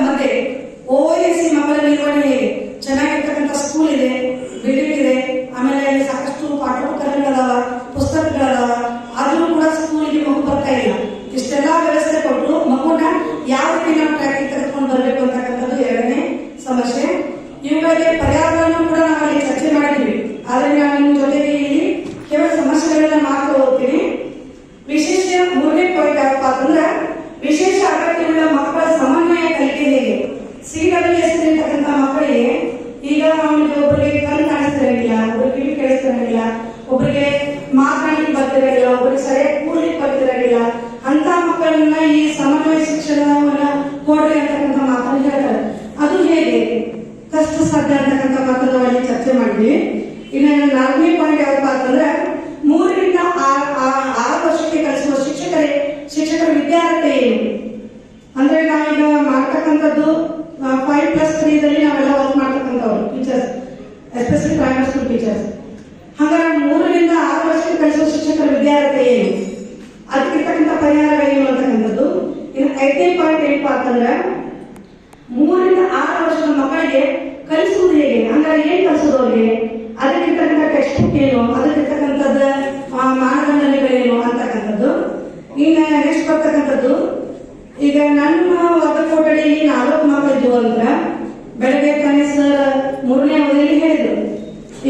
ಮತ್ತೆ OIC ಮಕ್ಕಳ ನಿರ್ವಹಣೆ ಹೇಗೆ ಚೆನ್ನಾಗಿರ್ತಕ್ಕಂಥ ಸ್ಕೂಲ್ ಇದೆ, ಬಿಲ್ಡಿಂಗ್ ಇದೆ, ಆಮೇಲೆ ಸಾಕಷ್ಟು ಪಾಠೋಪಕರಣಗಳದಾವ, ಪುಸ್ತಕಗಳದಾವ, ಆದ್ರೂ ಕೂಡ ಸ್ಕೂಲಿಗೆ ಮಗು ಬರ್ತಾ ಇಲ್ಲ. ಇಷ್ಟೆಲ್ಲಾ ವ್ಯವಸ್ಥೆ ಕೊಟ್ಟು ಮಗುನ ಯಾವ ರೀತಿ ನಾವು ಟ್ರ್ಯಾಕಿಂಗ್ ತೆಗೆದುಕೊಂಡು ಬರಬೇಕು ಅಂತಕ್ಕಂಥದ್ದು ಎರಡನೇ ಸಮಸ್ಯೆ. ಇವುಗಳಿಗೆ ಪರಿಹಾರಗಳನ್ನು ಕೂಡ ನಾವು ಅಲ್ಲಿ ಚರ್ಚೆ ಮಾಡಿದ್ವಿ. ಆದ್ರೆ ನಾನು ನಿಮ್ಮ ಜೊತೆಗೆ ಇಲ್ಲಿ ಕೇವಲ ಸಮಸ್ಯೆಗಳನ್ನ ಮಾತ್ರ ಓದ್ತೀನಿ. ವಿಶೇಷ ಮೂರನೇ ಪಾಯಿಂಟ್ ಯಾವಪ್ಪ ಅಂತಂದ್ರೆ ವಿಶೇಷ ಅಗತ್ಯವುಳ್ಳ ಮಕ್ಕಳ ಸಮನ್ವಯ ಕಲಿಕೆ ಹೇಗೆ. CWS ಇರ್ತಕ್ಕಂಥ ಮಕ್ಕಳಿಗೆ ಈಗ ಅವನಿಗೆ ಒಬ್ಬರಿಗೆ ಕಣ್ಣು ಕಾಣಿಸ್ತಿರಂಗಿಲ್ಲ, ಒಬ್ಬರಿಗೆ ಕಿವಿ ಕೇಳಿಸ್ತಿರಂಗಿಲ್ಲ, ಒಬ್ಬರಿಗೆ ಮಾತನಾಡಲಿಕ್ಕೆ ಬರ್ತಿರಂಗಿಲ್ಲ, ಒಬ್ಬರಿಗೆ ಸರಿಯಾಗಿ ಕೂರ್ಲಿಕ್ಕೆ ಬರ್ತಿರಂಗಿಲ್ಲ. ಅಂತ ಮಕ್ಕಳನ್ನ ಈ ಸಮನ್ವಯ ಶಿಕ್ಷಣವನ್ನ ಕೊಡ್ರಿ ಅಂತಕ್ಕಂಥ ಮಾತನ್ನು ಹೇಳ್ತಾರೆ. ಅದು ಹೇಗೆ ಕಷ್ಟ ಸಾಧ್ಯ ಅಂತಕ್ಕಂಥ ಮಾತನ್ನು ಅಲ್ಲಿ ಚರ್ಚೆ ಮಾಡಿದ್ವಿ. ಇನ್ನು 4ನೇ ಪಾಯಿಂಟ್ ಯಾವಪ್ಪ ಅಂತಂದ್ರೆ 3 ರಿಂದ 6 ವರ್ಷಕ್ಕೆ ಕಲಿಸುವ ಶಿಕ್ಷಕರ ವಿದ್ಯಾರ್ಥಿ ಏನು ಅಂದ್ರೆ ನಾವೀಗ ಮಾಡ್ತಕ್ಕಂಥದ್ದು 5+3 ನಾವೆಲ್ಲ ವರ್ಕ್ ಮಾಡ್ತಕ್ಕಂಥವ್ರು teachers, especially primary school teachers. ಹಾಗಾದ್ರೆ 3 ರಿಂದ 6 ವರ್ಷಕ್ಕೆ ಕಲಿಸುವ ಶಿಕ್ಷಕರ ವಿದ್ಯಾರ್ಥಿ ಏನು, ಅದಕ್ಕಿರ್ತಕ್ಕಂಥ ಪರಿಹಾರಗಳೇನು ಅಂತಕ್ಕಂಥದ್ದು. ಇನ್ನು 5ನೇ ಪಾಯಿಂಟ್ ಏನಪ್ಪ ಅಂತಂದ್ರೆ 3 ರಿಂದ 6 ವರ್ಷದ ಮಕ್ಕಳಿಗೆ ಕಲಿಸುವುದು ಹೇಗೆ, ಅಂದ್ರೆ ಏನ್ ಕಲಿಸೋದು ಅವ್ರಿಗೆ, ಅದಕ್ಕಿರ್ತಕ್ಕಂಥ ಟೆಕ್ಸ್ಟ್ ಬುಕ್ ಏನು, ಅದಕ್ಕಿರ್ತಕ್ಕಂಥದ್ದು ಮಾನದಂಡಗಳೇನು ಅಂತಕ್ಕಂಥದ್ದು. ಇನ್ನು ನೆಕ್ಸ್ಟ್ ಬರ್ತಕ್ಕಂಥದ್ದು, ಈಗ ನನ್ನ ವರ್ಗಕೋಟಡಿಯಲ್ಲಿ 4 ಮಕ್ಕಳು ಇದ್ವು ಅಂತ ಬೆಳಗ್ಗೆ ತಾನೇ ಸರ್ 3ನೇ ಅವಧಿಯಲ್ಲಿ ಹೇಳಿದ್ರು.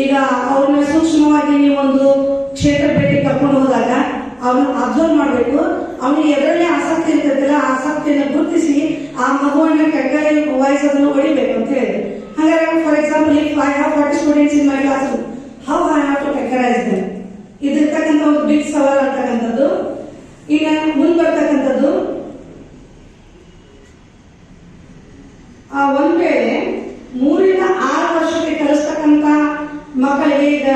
ಈಗ ಅವ್ರನ್ನ ಸೂಕ್ಷ್ಮವಾಗಿ ನೀವೊಂದು ಕ್ಷೇತ್ರ ಭೇಟಿ ಕರ್ಕೊಂಡು ಹೋದಾಗ ಅವ್ರನ್ನ ಅಬ್ಸರ್ವ್ ಮಾಡಬೇಕು. ಅವನಿಗೆ ಎದರಲ್ಲಿ ಆಸಕ್ತಿ ಇರ್ತೈತಿಲ್ಲ, ಆಸಕ್ತಿಯನ್ನು ಗುರುತಿಸಿ ಆ ಮಗುವನ್ನ ಕೆಟ್ಟಲ್ಲಿ ವಾಯ್ಸ್ ಅದನ್ನು ಹೊಡಿಬೇಕು ಅಂತ ಹೇಳಿದ್ರು. ಹಾಗಾದ್ರೆ for example if I have 40 students in my class, how I have to categorise them, ಇದಿರ್ತಕ್ಕಂಥ ಒಂದು ಬಿಗ್ ಸವಾಲ್ ಅಂತಕ್ಕಂಥದ್ದು. ಇನ್ನು ಮುಂದೆ ಬರ್ತಕ್ಕಂಥದ್ದು, ಒಂದ್ ವೇಳೆ 3 ರಿಂದ 6 ವರ್ಷಕ್ಕೆ ಕಲಿಸ್ತಕ್ಕಂಥ ಮಕ್ಕಳಿಗೆ ಈಗ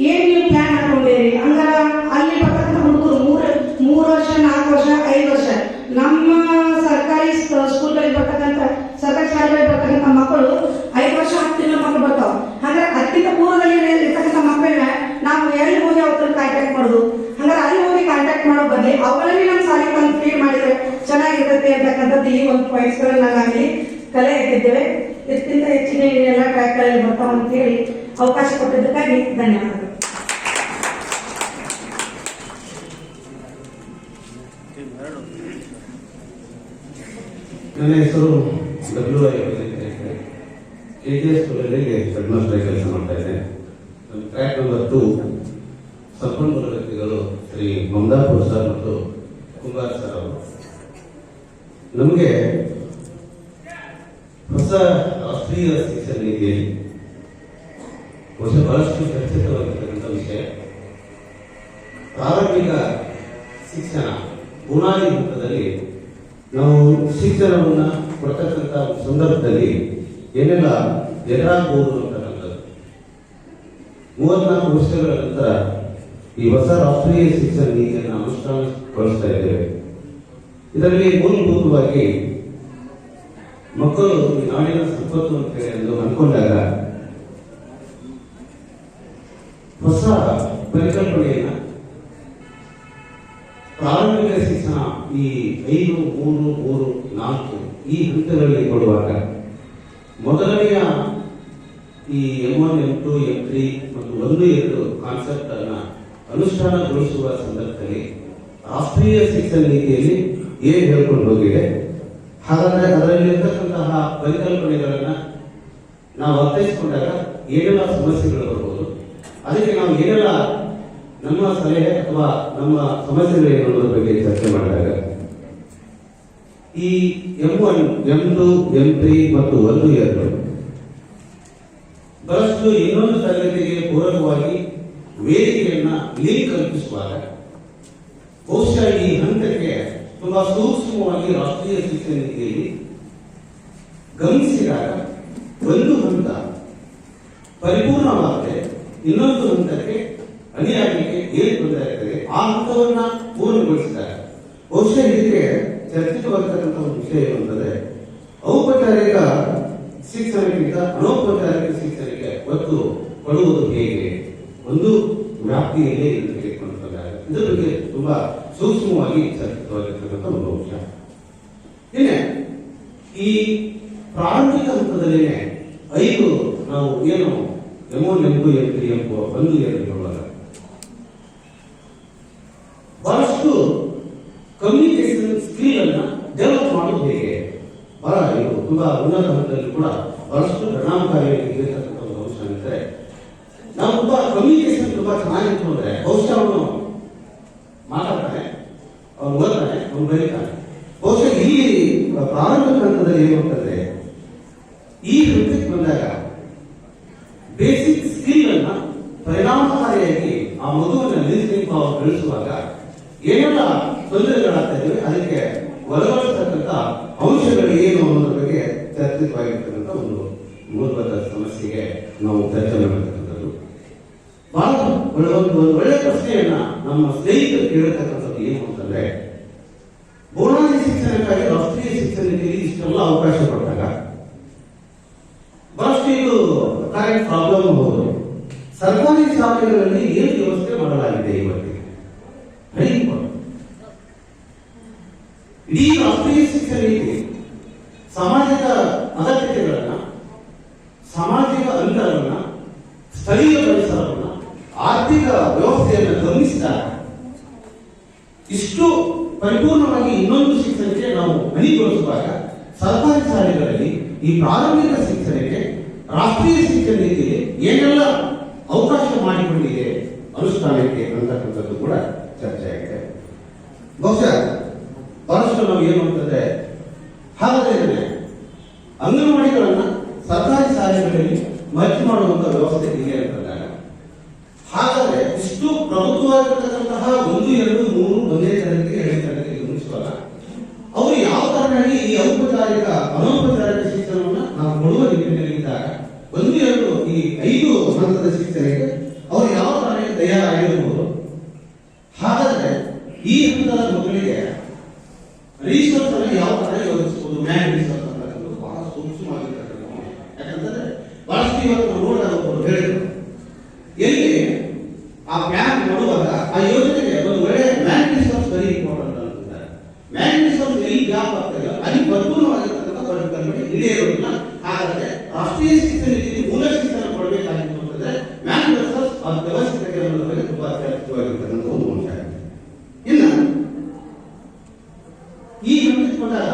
ಏನ್ ನೀವು ಪ್ಲಾನ್ ಹಾಕೊಂಡಿರಿ ಅಂದ್ರೆ ಅಲ್ಲಿ ಬರ್ತಕ್ಕಂಥ ಹುಡುಗರು 3 ವರ್ಷ 4 ವರ್ಷ 5 ವರ್ಷ ನಮ್ಮ ಸರ್ಕಾರಿ ಸ್ಕೂಲ್ಗಳಿಗೆ ಬರ್ತಕ್ಕಂಥ ಸರ್ಕಾರಿ ಶಾಲೆಗಳಿಗೆ ಬರ್ತಕ್ಕಂಥ ಮಕ್ಕಳು 5 ವರ್ಷ 10 ತಿಂಗಳ ಮಕ್ಕಳು ಬರ್ತಾವ. ಹಾಗಾದ್ರೆ ಅದಕ್ಕಿಂತ ಪೂರ್ವದಲ್ಲಿ ಇರ್ತಕ್ಕಂಥ ಮಕ್ಕಳನ್ನ ನಾವು ಎಲ್ಲಿ ಹೋಗಿ ಅವ್ರ ಕಾಂಟ್ಯಾಕ್ಟ್ ಮಾಡೋದು, ಹಾಗಾದ್ರೆ ಅಲ್ಲಿ ಹೋಗಿ ಕಾಂಟ್ಯಾಕ್ಟ್ ಮಾಡೋ ಬದಲಿ ಅವುಗಳಲ್ಲಿ ನಮ್ಮ ಶಾಲೆಗೆ ಬಂದು ಫೀಡ್ ಮಾಡಿದ್ರೆ ಚೆನ್ನಾಗಿರ್ತೈತೆ ಅಂತಕ್ಕಂಥದ್ದು ಈ ಒಂದು ಪಾಯಿಂಟ್ಸ್ ಗಳನ್ನ ನಾವಿಲ್ಲಿ ಕಲೆ ಹಾಕಿದ್ದೇವೆ. ಇದಕ್ಕಿಂತ ಹೆಚ್ಚಿನ ಎಲ್ಲ ಟ್ರ್ಯಾಕ್ಗಳಲ್ಲಿ ಬರ್ತಾವ ಅಂತ ಹೇಳಿ ಅವಕಾಶ ಕೊಟ್ಟಿದ್ದಕ್ಕಾಗಿ ಧನ್ಯವಾದಗಳು. ನನ್ನ ಹೆಸರು WI KGS ಸ್ಕೂಲಲ್ಲಿ ಹೆಡ್ ಮಾಸ್ಟರ್ ಕೆಲಸ ಮಾಡ್ತಾ ಇದ್ದೇನೆ. ಟ್ರ್ಯಾಕ್ ನಂಬರ್ 2 ಸಂಪನ್ಮೂಲ ವ್ಯಕ್ತಿಗಳು ಶ್ರೀ ಮಮದಾಪುರ್ ಸರ್ ಮತ್ತು ಕುಮಾರ್ ಸರ್ ಅವರು. ನಮಗೆ ಹೊಸ ರಾಷ್ಟ್ರೀಯ ಶಿಕ್ಷಣ ನೀತಿಯಲ್ಲಿ ಬಹಳಷ್ಟು ಚರ್ಚಿತವಾಗಿರ್ತಕ್ಕಂಥ ವಿಷಯ ಪ್ರಾರಂಭಿಕ ಶಿಕ್ಷಣ ಬುನಾದಿ ಹಂತದಲ್ಲಿ ನಾವು ಶಿಕ್ಷಣವನ್ನ ಕೊಡ್ತಕ್ಕಂಥ ಸಂದರ್ಭದಲ್ಲಿ ಏನೆಲ್ಲ ಎದುರಾಗಬಹುದು ಅಂತಕ್ಕಂಥದ್ದು. 34 ವರ್ಷಗಳ ನಂತರ ಈ ಹೊಸ ರಾಷ್ಟ್ರೀಯ ಶಿಕ್ಷಣ ನೀತಿಯನ್ನು ಅನುಷ್ಠಾನಗೊಳಿಸ್ತಾ ಇದ್ದೇವೆ. ಇದರಲ್ಲಿ ಮೂಲಭೂತವಾಗಿ ಮಕ್ಕಳು ಈ ನಾಡಿನ ಸಂಪತ್ತು ಅಂತ ಎಂದು ಅನ್ಕೊಂಡಾಗ ಹೊಸ ಪರಿಕಲ್ಪನೆಯನ್ನ ಪ್ರಾರಂಭಿಕ ಶಿಕ್ಷಣ ಈ 5, 3, 3, 4 ಈ ಹಂತಗಳಲ್ಲಿ ಕೊಡುವಾಗ ಮೊದಲನೆಯ ಈ M1, M2, M3 ಮತ್ತು 1, 2 ಕಾನ್ಸೆಪ್ಟ್ ಅನ್ನ ಅನುಷ್ಠಾನಗೊಳಿಸುವ ಸಂದರ್ಭದಲ್ಲಿ ರಾಷ್ಟ್ರೀಯ ಶಿಕ್ಷಣ ನೀತಿಯಲ್ಲಿ ಏನ್ ಹೇಳ್ಕೊಂಡು ಹೋಗಿದೆ, ಹಾಗಾದ್ರೆ ಅದರಲ್ಲಿರ್ತಕ್ಕಂತಹ ಪರಿಕಲ್ಪನೆಗಳನ್ನ ನಾವು ಅರ್ಥೈಸಿಕೊಂಡಾಗ ಏನೆಲ್ಲ ಸಮಸ್ಯೆಗಳು ಬರ್ಬೋದು, ಅದಕ್ಕೆ ನಾವು ಏನೆಲ್ಲ ನಮ್ಮ ಸಲಹೆ ಅಥವಾ ನಮ್ಮ ಸಮಸ್ಯೆಗಳು ಅನ್ನೋದ್ರ ಬಗ್ಗೆ ಚರ್ಚೆ ಮಾಡಿದಾಗ ಈ M1, M2, M3 ಮತ್ತು 1, 2 ಬಹಳಷ್ಟು ಇನ್ನೊಂದು ತರಗತಿಗೆ ಪೂರಕವಾಗಿ ವೇದಿಕೆಯನ್ನ ಲಿಂಕ್ ಕಲ್ಪಿಸುವಾಗ ಬಹುಶಃ ಈ ಹಂತಕ್ಕೆ ತುಂಬಾ ಸೂಕ್ಷ್ಮವಾಗಿ ರಾಷ್ಟ್ರೀಯ ಶಿಕ್ಷಣ ನೀತಿಯಲ್ಲಿ ಗಮನಿಸಿದಾಗ ಒಂದು ಹಂತ ಪರಿಪೂರ್ಣವಾದರೆ ಇನ್ನೊಂದು ಹಂತಕ್ಕೆ ಅಣಿಯಾಗಲಿಕ್ಕೆ ಏನು ತೊಂದರೆ ಆಗ್ತದೆ ಆ ಹಂತವನ್ನ ಪೂರ್ಣಗೊಳಿಸಿದಾಗ ಬಹುಶಃ ಇದಕ್ಕೆ ಚರ್ಚಿತವಾಗತಕ್ಕಂಥ ಒಂದು ವಿಷಯ ಏನಂತಂದ್ರೆ ಔಪಚಾರಿಕ ಶಿಕ್ಷಣಕ್ಕಿಂತ ಅನೌಪಚಾರಿಕ ಶಿಕ್ಷಣಕ್ಕೆ ಒತ್ತು ಕೊಡುವುದು ಹೇಗೆ ಒಂದು ವ್ಯಾಪ್ತಿಯಲ್ಲೇ ತೆಗೆದುಕೊಂಡಾಗ ಇದರ ಬಗ್ಗೆ ತುಂಬಾ ಸೂಕ್ಷ್ಮವಾಗಿ ಚರ್ಚಿತವಾಗಿರ್ತಕ್ಕಂಥ ಒಂದು ಅಂಶ. ಇನ್ನು ಈ ಪ್ರಾರಂಭಿಕ ಹಂತದಲ್ಲಿನೇ 5 ನಾವು ಏನು M1, M2, M3, M4 1 2 ಒಳಗ ಬಹಳಷ್ಟು ಕಮ್ಯುನಿಕೇಶನ್ ಸ್ಕಿಲ್ ಅನ್ನ ಡೆವಲಪ್ ಮಾಡೋದು ಹೇಗೆ ಬಹಳ ಇದು ತುಂಬಾ ಉನ್ನತ ಹಂತದಲ್ಲಿ ಕೂಡ ಬಹಳಷ್ಟು ಪರಿಣಾಮಕಾರಿಯಾಗಿ ಇರತಕ್ಕಂಥ ಒಂದು ಅಂಶ ಅಂದ್ರೆ ನಾವು ತುಂಬಾ ಕಮ್ಯುನಿಕೇಶನ್ ತುಂಬಾ ಚೆನ್ನಾಗಿತ್ತು ಅಂದ್ರೆ ಬಹುಶಃ ಅವನು ಮಾತಾಡ್ತಾನೆ, ಅವನು ಓದ್ತಾನೆ, ಅವನು ಬರೀತಾನೆ. ಬಹುಶಃ ಈ ಪ್ರಾರಂಭಿಕ ಹಂತದಲ್ಲಿ ಏನು ಅಂತಂದ್ರೆ ಈ ಹಂತಕ್ಕೆ ಬಂದಾಗ ಬೇಸಿಕ್ ಸ್ಕಿಲ್ ಅನ್ನ ಪರಿಣಾಮಕಾರಿಯಾಗಿ ಆ ಮಗುವನ್ನ ಲಿಸ್ನಿಂಗ್ ಪವರ್ ಬೆಳೆಸುವಾಗ ಏನೆಲ್ಲ ತೊಂದರೆಗಳಾಗ್ತಾ ಇವೆ ಅದಕ್ಕೆ ಒಳಗೊಳಿಸತಕ್ಕಂಥ ಅಂಶಗಳು ಏನು ಅನ್ನೋದ್ರ ಬಗ್ಗೆ ಚರ್ಚಿತವಾಗಿರ್ತಕ್ಕಂಥ ಒಂದು ಮೂಲಭೂತ ಸಮಸ್ಯೆಗೆ ನಾವು ಚರ್ಚೆ ಮಾಡತಕ್ಕಂಥದ್ದು. ಬಹಳ ಒಂದು ಒಳ್ಳೆ ಪ್ರಶ್ನೆಯನ್ನ ನಮ್ಮ ಸ್ನೇಹಿತರು ಕೇಳತಕ್ಕಂಥದ್ದು ಏನು ಅಂತಂದ್ರೆ, ಬುನಾದಿ ಶಿಕ್ಷಣಕ್ಕಾಗಿ ರಾಷ್ಟ್ರೀಯ ಶಿಕ್ಷಣ ನೀತಿಯಲ್ಲಿ ಇಷ್ಟೆಲ್ಲ ಅವಕಾಶ ಕೊಟ್ಟಾಗ ಬಹಳಷ್ಟು ಇದು ಕರೆಕ್ಟ್ ಪ್ರಾಬ್ಲಮ್ ಹೌದು. ಸರ್ಕಾರಿ ಶಾಲೆಗಳಲ್ಲಿ ಏನು ವ್ಯವಸ್ಥೆ ಮಾಡಲಾಗಿದೆ ಇವತ್ತಿಗೆ ಇಡೀ ರಾಷ್ಟ್ರೀಯ ಶಿಕ್ಷಣ ನೀತಿ ಸಾಮಾಜಿಕ ಅಗತ್ಯತೆಗಳನ್ನ, ಸಾಮಾಜಿಕ ಅಂತರವನ್ನ, ಸ್ಥಳೀಯ ಪರಿಸರವನ್ನ, ಆರ್ಥಿಕ ವ್ಯವಸ್ಥೆಯನ್ನು ಗಮನಿಸಿದಾಗ ಇಷ್ಟು ಪರಿಪೂರ್ಣವಾಗಿ ಇನ್ನೊಂದು ಶಿಕ್ಷಣಕ್ಕೆ ನಾವು ಅಣಿಗೊಳಿಸುವಾಗ ಸರ್ಕಾರಿ ಶಾಲೆಗಳಲ್ಲಿ ಈ ಪ್ರಾರಂಭಿಕ ಶಿಕ್ಷಣಕ್ಕೆ ರಾಷ್ಟ್ರೀಯ ಶಿಕ್ಷಣ ನೀತಿಯಲ್ಲಿ ಏನೆಲ್ಲ ಅವಕಾಶ ಮಾಡಿಕೊಂಡಿದೆ ಅನುಷ್ಠಾನಕ್ಕೆ ಅಂತಕ್ಕಂಥದ್ದು ಕೂಡ ಚರ್ಚೆ ಆಗಿದೆ. ಬಹುಶಃ ಬಹಳಷ್ಟು ನಾವು ಏನು ಅಂತಂದ್ರೆ, ಹಾಗಾದ್ರೆ ಅಂಗನವಾಡಿಗಳನ್ನ ಸರ್ಕಾರಿ ಶಾಲೆಗಳಲ್ಲಿ ಮರ್ಜಿ ಮಾಡುವಂತ ವ್ಯವಸ್ಥೆ ಇದೆ ಅಂತಂದಾಗ ಹಾಗಾದ್ರೆ ಇಷ್ಟು ಪ್ರಮುಖವಾಗಿರ್ತಕ್ಕಂತಹ 1, 2, 3 ಒಂದೇ ತರಗತಿಗೆ 2ನೇ ತರಗತಿಗೆ ಗಮನಿಸುವಾಗ ಅವರು ಯಾವ ತರನಾಗಿ ಈ ಔಪಚಾರಿಕ ಅನೌಪಚಾರಿಕ ಶಿಕ್ಷಣವನ್ನ ನಾವು ಕೊಡುವ ನಿಟ್ಟಿನಲ್ಲಿ ಇದ್ದಾಗ 1, 2 ಈ 5 ಹಂತದ ಶಿಕ್ಷಣಕ್ಕೆ ಅವರು ಯಾವ ತರನಾಗಿ ತಯಾರಾಗಿರಬಹುದು. ಹಾಗಾದ್ರೆ ಈ ಹಂತದ ಮಕ್ಕಳಿಗೆ ರಿಸೋರ್ಸ್ ಅನ್ನು ಯಾವ ತರ ಯೋಜಿಸಬಹುದು, ಮ್ಯಾನ್ ರಿಸೋರ್ಸ್ ಅಂತಕ್ಕಂಥದ್ದು ಬಹಳ ಸೂಕ್ಷ್ಮವಾಗಿರ್ತಕ್ಕಂಥ. ಯಾಕಂತಂದ್ರೆ ಬಹಳಷ್ಟು ಇವತ್ತು ನಾವು ನೋಡಬಹುದು ಹೇಳಿದ್ರು ಎಲ್ಲಿ ಆ ಪ್ಲಾನ್ ಮಾಡುವಾಗ ಆ ಯೋಜನೆಗೆ ಒಂದು ಒಳ್ಳೆ ಮ್ಯಾನ್ ರಿಸೋರ್ಸ್ ವೆರಿ ಇಂಪಾರ್ಟೆಂಟ್ ಅಂತಾರೆ. ಮ್ಯಾನ್ ರಿಸೋರ್ಸ್ ಎಲ್ಲಿ ಗ್ಯಾಪ್ ಆಗ್ತದೆ ಅಲ್ಲಿ ಪರಿಪೂರ್ಣವಾಗಿರ್ತಕ್ಕಂಥ ಪರಿಕಲ್ಪನೆ ಇಲ್ಲೇ ಇರೋದಿಲ್ಲ. ಹಾಗಾದ್ರೆ ರಾಷ್ಟ್ರೀಯ ಶಿಕ್ಷಣ ನೀತಿಯಲ್ಲಿ ಮೂಲ ಶಿಕ್ಷಣ ಕೊಡಬೇಕಾಗಿತ್ತು ಅಂತಂದ್ರೆ ಮ್ಯಾನ್ ರಿಸೋರ್ಸ್ ಆ ವ್ಯವಸ್ಥೆಗೆ ಅನ್ನೋದ್ರ ಬಗ್ಗೆ ತುಂಬಾ ಚರ್ಚಿತವಾಗಿರ್ತಕ್ಕಂಥ ಒಂದು ಅಂಶ ಆಗಿದೆ. ಇನ್ನು ಈ ಹಂತಕ್ಕೆ ಬಂದಾಗ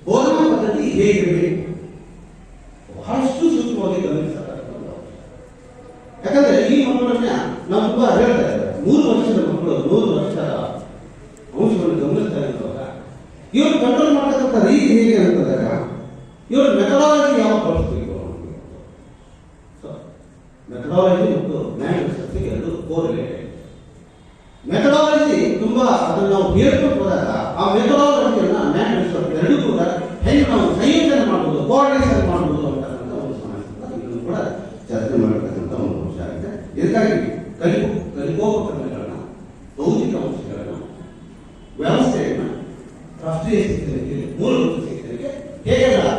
ಬೋಧನಾ ಪದ್ಧತಿ ಹೇಗಿರಬೇಕು ಬಹಳಷ್ಟು ಸೂಕ್ಷ್ಮವಾಗಿ ಗಮನಿಸತಕ್ಕಂಥದ್ದು. ಯಾಕಂದ್ರೆ ಈ ಮಕ್ಕಳನ್ನ ನಾವು ತುಂಬಾ ಹೇಳ್ತಾ ಇದ್ದಾರೆ, 3 ವರ್ಷದ ಮಕ್ಕಳು 100 ವರ್ಷದ ಅಂಶವನ್ನು ಗಮನಿಸ್ತಾ ಇರುವಾಗ ಇವರು ಕಂಟ್ರೋಲ್ ಮಾಡತಕ್ಕಂಥ ರೀತಿ ಹೇಗೆ ಅಂತಂದಾಗ ಇವರು ಮೆಥಡಾಲಜಿ ಯಾವ ಬಳಸ್ತೀವಿ, ಮೆಥಡಾಲಜಿ ಮತ್ತು ಮ್ಯಾನ್ ಎರಡು ಕೋರಿಲೇಟೆಡ್. ಮೆಥಡಾಲಜಿ ತುಂಬಾ ಅದನ್ನು ನಾವು ಹೇಳ್ಕೊಂಡು ಹೋದಾಗ ಆ ಮೆಥಡಾಲಜಿಯನ್ನ ಮ್ಯಾನ್ ಎರಡೂ ಕೂಡ ಹೆಂಗೆ ನಾವು ಸಂಯೋಜನೆ ಮಾಡಬಹುದು, ಕೋಆರ್ಡಿನೇಷನ್ ಮಾಡಬಹುದು ಅಂತಕ್ಕಂಥ ಒಂದು ಸಮಸ್ಯೆ ಇದನ್ನು ಕೂಡ ಚರ್ಚೆ ಮಾಡತಕ್ಕಂಥ ಒಂದು ಅಂಶ ಆಗಿದೆ. ಇದಕ್ಕಾಗಿ ಕಲಿಕೋಪಕರಣಗಳನ್ನ, ಭೌತಿಕ ಅಂಶಗಳನ್ನ, ವ್ಯವಸ್ಥೆಯನ್ನ ರಾಷ್ಟ್ರೀಯ ಶಿಕ್ಷಣಕ್ಕೆ ಮೂಲಭೂತ ಶಿಕ್ಷಣಕ್ಕೆ ಹೇಗೆಲ್ಲ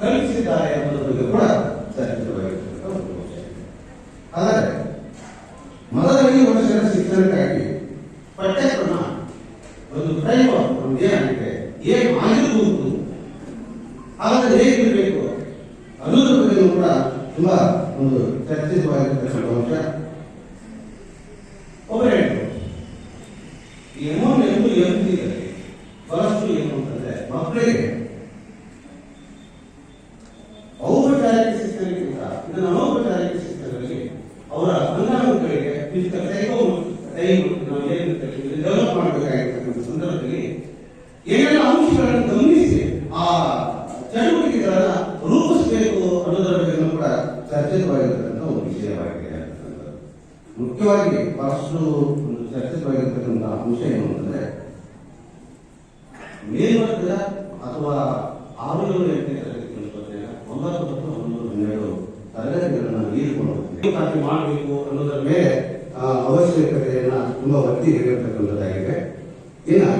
ಕಲ್ಪಿಸಿದ್ದಾರೆ ಅನ್ನೋದ್ರ ಬಗ್ಗೆ ಕೂಡ ಚರ್ಚಿತವಾಗಿರ್ತಕ್ಕಂಥ ಒಂದು ಅಂಶ. ಹಾಗಾದ್ರೆ ಮೊದಲ 5 ವರ್ಷದ ಶಿಕ್ಷಣಕ್ಕಾಗಿ ಪಠ್ಯಕ್ರಮ ಒಂದು ಫ್ರೇಮ್ವರ್ಕ್ ನಮ್ಗೆ ಏನಾಗಿದೆ, ಏನು ಆಗಿರಬಹುದು, ಹಾಗಾದ್ರೆ ಹೇಗಿರಬೇಕು ಅನ್ನೋದ್ರ ಬಗ್ಗೆ ಕೂಡ ತುಂಬಾ ಒಂದು ಚರ್ಚಿತವಾಗಿರ್ತಕ್ಕಂಥ ಅಂಶ. ಒಬ್ಬರು M1, M2, M3 ಬಹಳಷ್ಟು ಏನು ಅಂತಂದ್ರೆ ಮಕ್ಕಳಿಗೆ ಔಪಚಾರಿಕ ಶಿಕ್ಷಣಕ್ಕಿಂತ ಇದನ್ನು ಅನೌಪಚಾರಿಕ ಶಿಕ್ಷಣದಲ್ಲಿ ಅವರ ಅಂಗಾಂಗಗಳಿಗೆ ನಾವು ಏನು ಡೆವಲಪ್ ಮಾಡಬೇಕಾಗಿರ್ತಕ್ಕಂಥ ಸಂದರ್ಭದಲ್ಲಿ ಏನೆಲ್ಲ ಅಂಶಗಳನ್ನು ಗಮನಿಸಿ ಆ ಚಟುವಟಿಕೆಗಳನ್ನ ರೂಪಿಸಬೇಕು ಅನ್ನೋದರ ಬಗ್ಗೆ ಕೂಡ ಚರ್ಚಿತವಾಗಿರ್ತಕ್ಕಂಥ ಒಂದು ವಿಷಯವಾಗಿದೆ. ಮುಖ್ಯವಾಗಿ ಬಹಳಷ್ಟು ಒಂದು ಚರ್ಚಿತವಾಗಿರ್ತಕ್ಕಂಥ ಅಂಶ ಏನು ಅಂತಂದ್ರೆ, ಮೇಲ್ವರ್ಗದ ಅಥವಾ 6, 7, 8ನೇ ತರಗತಿ 9, 10, 11, 12 ತರಗತಿಗಳನ್ನ ಹೀರಿಕೊಂಡು ಮಾಡಬೇಕು ಅನ್ನೋದರ ಮೇಲೆ ಅವಶ್ಯಕತೆಯನ್ನ ತುಂಬಾ ಒತ್ತಿ ಹೇಳಿರ್ತಕ್ಕಂಥದ್ದಾಗಿದೆ. ಇನ್ನು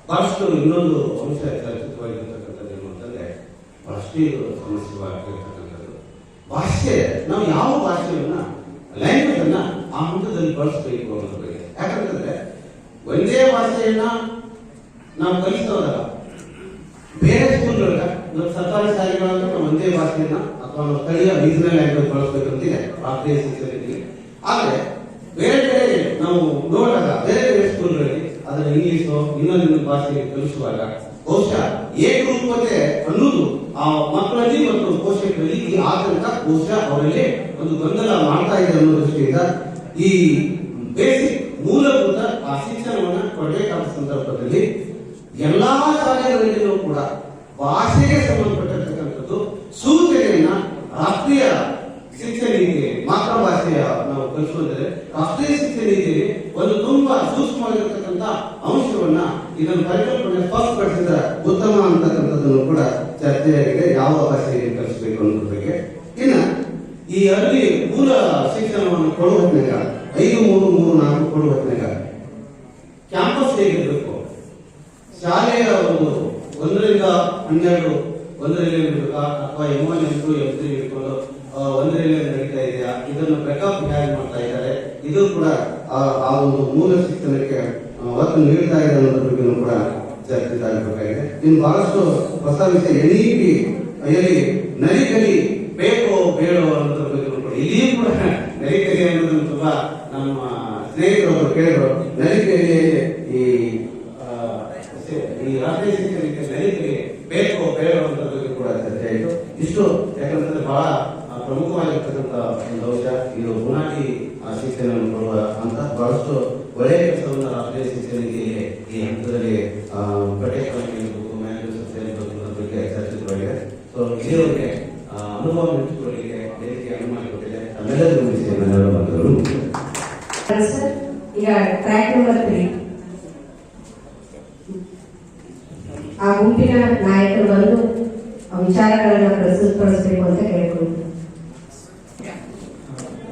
ಬಹಳಷ್ಟು ಇನ್ನೊಂದು ಅಂಶ ಚರ್ಚಿತವಾಗಿರ್ತಕ್ಕಂಥದ್ದು ಏನು ಅಂತಂದ್ರೆ, ಬಹಳಷ್ಟು ಸಮಸ್ಯೆವಾಗಿರ್ತಕ್ಕಂಥದ್ದು ಭಾಷೆ. ನಾವು ಯಾವ ಭಾಷೆಯನ್ನ ಲ್ಯಾಂಗ್ವೇಜ್ ಅನ್ನ ಆ ಹಂತದಲ್ಲಿ ಬಳಸಬೇಕು ಅನ್ನೋದ್ರ ಬಗ್ಗೆ. ಯಾಕಂತಂದ್ರೆ ಒಂದೇ ಭಾಷೆಯನ್ನ ನಾವು ಕಲಿಸ್ತೋದಾಗ ಬೇರೆ ನಮ್ಮ ಸರ್ಕಾರಿ ಶಾಲೆಗಳಲ್ಲಿ ನಾವು ಒಂದೇ ಭಾಷೆಯನ್ನ ಅಥವಾ ನಾವು ಸ್ಥಳೀಯ ರೀಜನಲ್ ಲ್ಯಾಂಗ್ವೇಜ್ ಬಳಸಬೇಕಂತಿದೆ ರಾಷ್ಟ್ರೀಯ ಶಿಕ್ಷಣ ನೀತಿಯಲ್ಲಿ. ಆದ್ರೆ ಬೇರೆ ಬೇರೆ ನಾವು ನೋಡಿದಾಗ ಬೇರೆ ಬೇರೆ ಸ್ಕೂಲ್ಗಳಲ್ಲಿ ಅದರ ಇಂಗ್ಲಿಷ್ ಇನ್ನೊಂದು ಭಾಷೆಯಲ್ಲಿ ಕಲಿಸುವಾಗ ಬಹುಶಃ ಏಕರೂಪತೆ ಅನ್ನೋದು ಆ ಮಕ್ಕಳಲ್ಲಿ ಮತ್ತು ಪೋಷಕರಲ್ಲಿ ಈ ಆತಂಕ ಬಹುಶಃ ಅವರಲ್ಲಿ ಒಂದು ಗೊಂದಲ ಮಾಡ್ತಾ ಇದೆ ಅನ್ನೋ ದೃಷ್ಟಿಯಿಂದ ಈ ಬೇಸಿಕ್ ಮೂಲಭೂತ ಆ ಶಿಕ್ಷಣವನ್ನ ಕೊಡಬೇಕಾದ ಸಂದರ್ಭದಲ್ಲಿ ಎಲ್ಲಾ ಶಾಲೆಗಳಲ್ಲಿಯೂ ಕೂಡ ಭಾಷೆಗೆ ಸಂಬಂಧಪಟ್ಟಿರ್ತಕ್ಕಂಥದ್ದು ಸೂಚನೆಯನ್ನ ರಾಷ್ಟ್ರೀಯ ಶಿಕ್ಷಣ ನೀತಿ ಮಾತೃಭಾಷೆಯ ನಾವು ಕಲಿಸುವಂದ್ರೆ ರಾಷ್ಟ್ರೀಯ ಶಿಕ್ಷಣ ನೀತಿಯಲ್ಲಿ ಒಂದು ತುಂಬಾ ಸೂಕ್ಷ್ಮವಾಗಿರ್ತಕ್ಕಂಥ ಅಂಶವನ್ನ ಇದನ್ನು ಪರಿಕಲ್ಪನೆ ಸ್ಪಷ್ಟಪಡಿಸಿದ ಉತ್ತಮ ಅಂತಕ್ಕಂಥದ್ದನ್ನು ಕೂಡ ಚರ್ಚೆಯಾಗಿದೆ. ಯಾವ ಭಾಷೆಯಲ್ಲಿ ಕಲಿಸಬೇಕು ಅನ್ನೋದ್ರ ಬಗ್ಗೆ. ಇನ್ನ ಈ ಅಲ್ಲಿ ಮೂಲ ಶಿಕ್ಷಣವನ್ನು ಕೊಡುವ ಹೊತ್ತಿನಾಗ 5-3-3-4 ಕೊಡುವ ಹೊತ್ತಿನಾಗ ಕ್ಯಾಂಪಸ್ ಹೇಗಿರ್ಬೇಕು, ಶಾಲೆಯ ಒಂದು 1ರಿಂದ 12 ಒಂದರಲ್ಲಿ ಇರಬೇಕಾ ಅಥವಾ M1 M2 M3 ಇಟ್ಕೊಂಡು ಒಂದರಲ್ಲಿ ನಡೀತಾ ಇದೆಯಾ, ಇದನ್ನು ಬ್ರೇಕಪ್ ಹೇಗೆ ಮಾಡ್ತಾ ಇದ್ದಾರೆ, ಇದು ಕೂಡ ಆ ಒಂದು ಮೂಲ ಶಿಕ್ಷಣಕ್ಕೆ ಒತ್ತು ನೀಡ್ತಾ ಇದೆ ಅನ್ನೋದ್ರ ಬಗ್ಗೆ ಕೂಡ ಚರ್ಚಿಸಲಾಗಬೇಕಾಗಿದೆ. ಇನ್ನು ಬಹಳಷ್ಟು ಹೊಸ ವಿಷಯ ಎಲ್ಲಿ ನರಿಕಲಿ ಬೇಕೋ ಬೇಡೋ ಅನ್ನೋದ್ರ ಬಗ್ಗೆ ಕೂಡ ಇಲ್ಲಿಯೂ ಕೂಡ ನರಿಕಲಿ ಅನ್ನೋದನ್ನು ತುಂಬಾ ನಮ್ಮ ಸ್ನೇಹಿತರೊಬ್ಬರು ಕೇಳಿದ್ರು. ನರಿಕಲಿ ಈ ರಾಷ್ಟ್ರೀಯ ಶಿಕ್ಷಣ ನರಿಕಲಿ ಬೇಕೋ ಬೇಡೋ ಅನ್ನೋದ್ರ ಬಗ್ಗೆ ಕೂಡ ಚರ್ಚೆ ಆಯಿತು. ಇಷ್ಟು ಯಾಕಂತಂದ್ರೆ ಬಹಳ ಪ್ರಮುಖವಾಗಿರ್ತಕ್ಕಂಥ ಒಂದು ಅಂಶ. ಇದು ಬುನಾದಿ ಶಿಕ್ಷಣವನ್ನು ಕೊಡುವ ಅಂತ ಬಹಳಷ್ಟು ಒಳ್ಳೆಯ ಕೆಲಸವನ್ನು ರಾಷ್ಟ್ರೀಯ ಶಿಕ್ಷಣ ನೀತಿಯಲ್ಲಿ ಈ ಹಂತದಲ್ಲಿ ಪಠ್ಯಕ್ರಮ ಬಗ್ಗೆ ಚರ್ಚಿಸಲಾಗಿದೆ. ಸೊ ಇಲ್ಲಿಯವರೆಗೆ ಅನುಭವ ಹಂಚಿಕೊಳ್ಳಲಿಕ್ಕೆ ವೇದಿಕೆ ಅನುಮತಿ ಕೊಟ್ಟಿದೆ. ತಮ್ಮೆಲ್ಲರಿಗೂ ಧನ್ಯವಾದಗಳು. ಈಗ ಟ್ರ್ಯಾಕ್ ನಂಬರ್ 3 ಆ ಗುಂಪಿನ ನಾಯಕರು ಬಂದು ವಿಚಾರಗಳನ್ನು ಪ್ರಸ್ತುತಪಡಿಸಬೇಕು ಅಂತ ಕೇಳ್ಕೊಂಡು.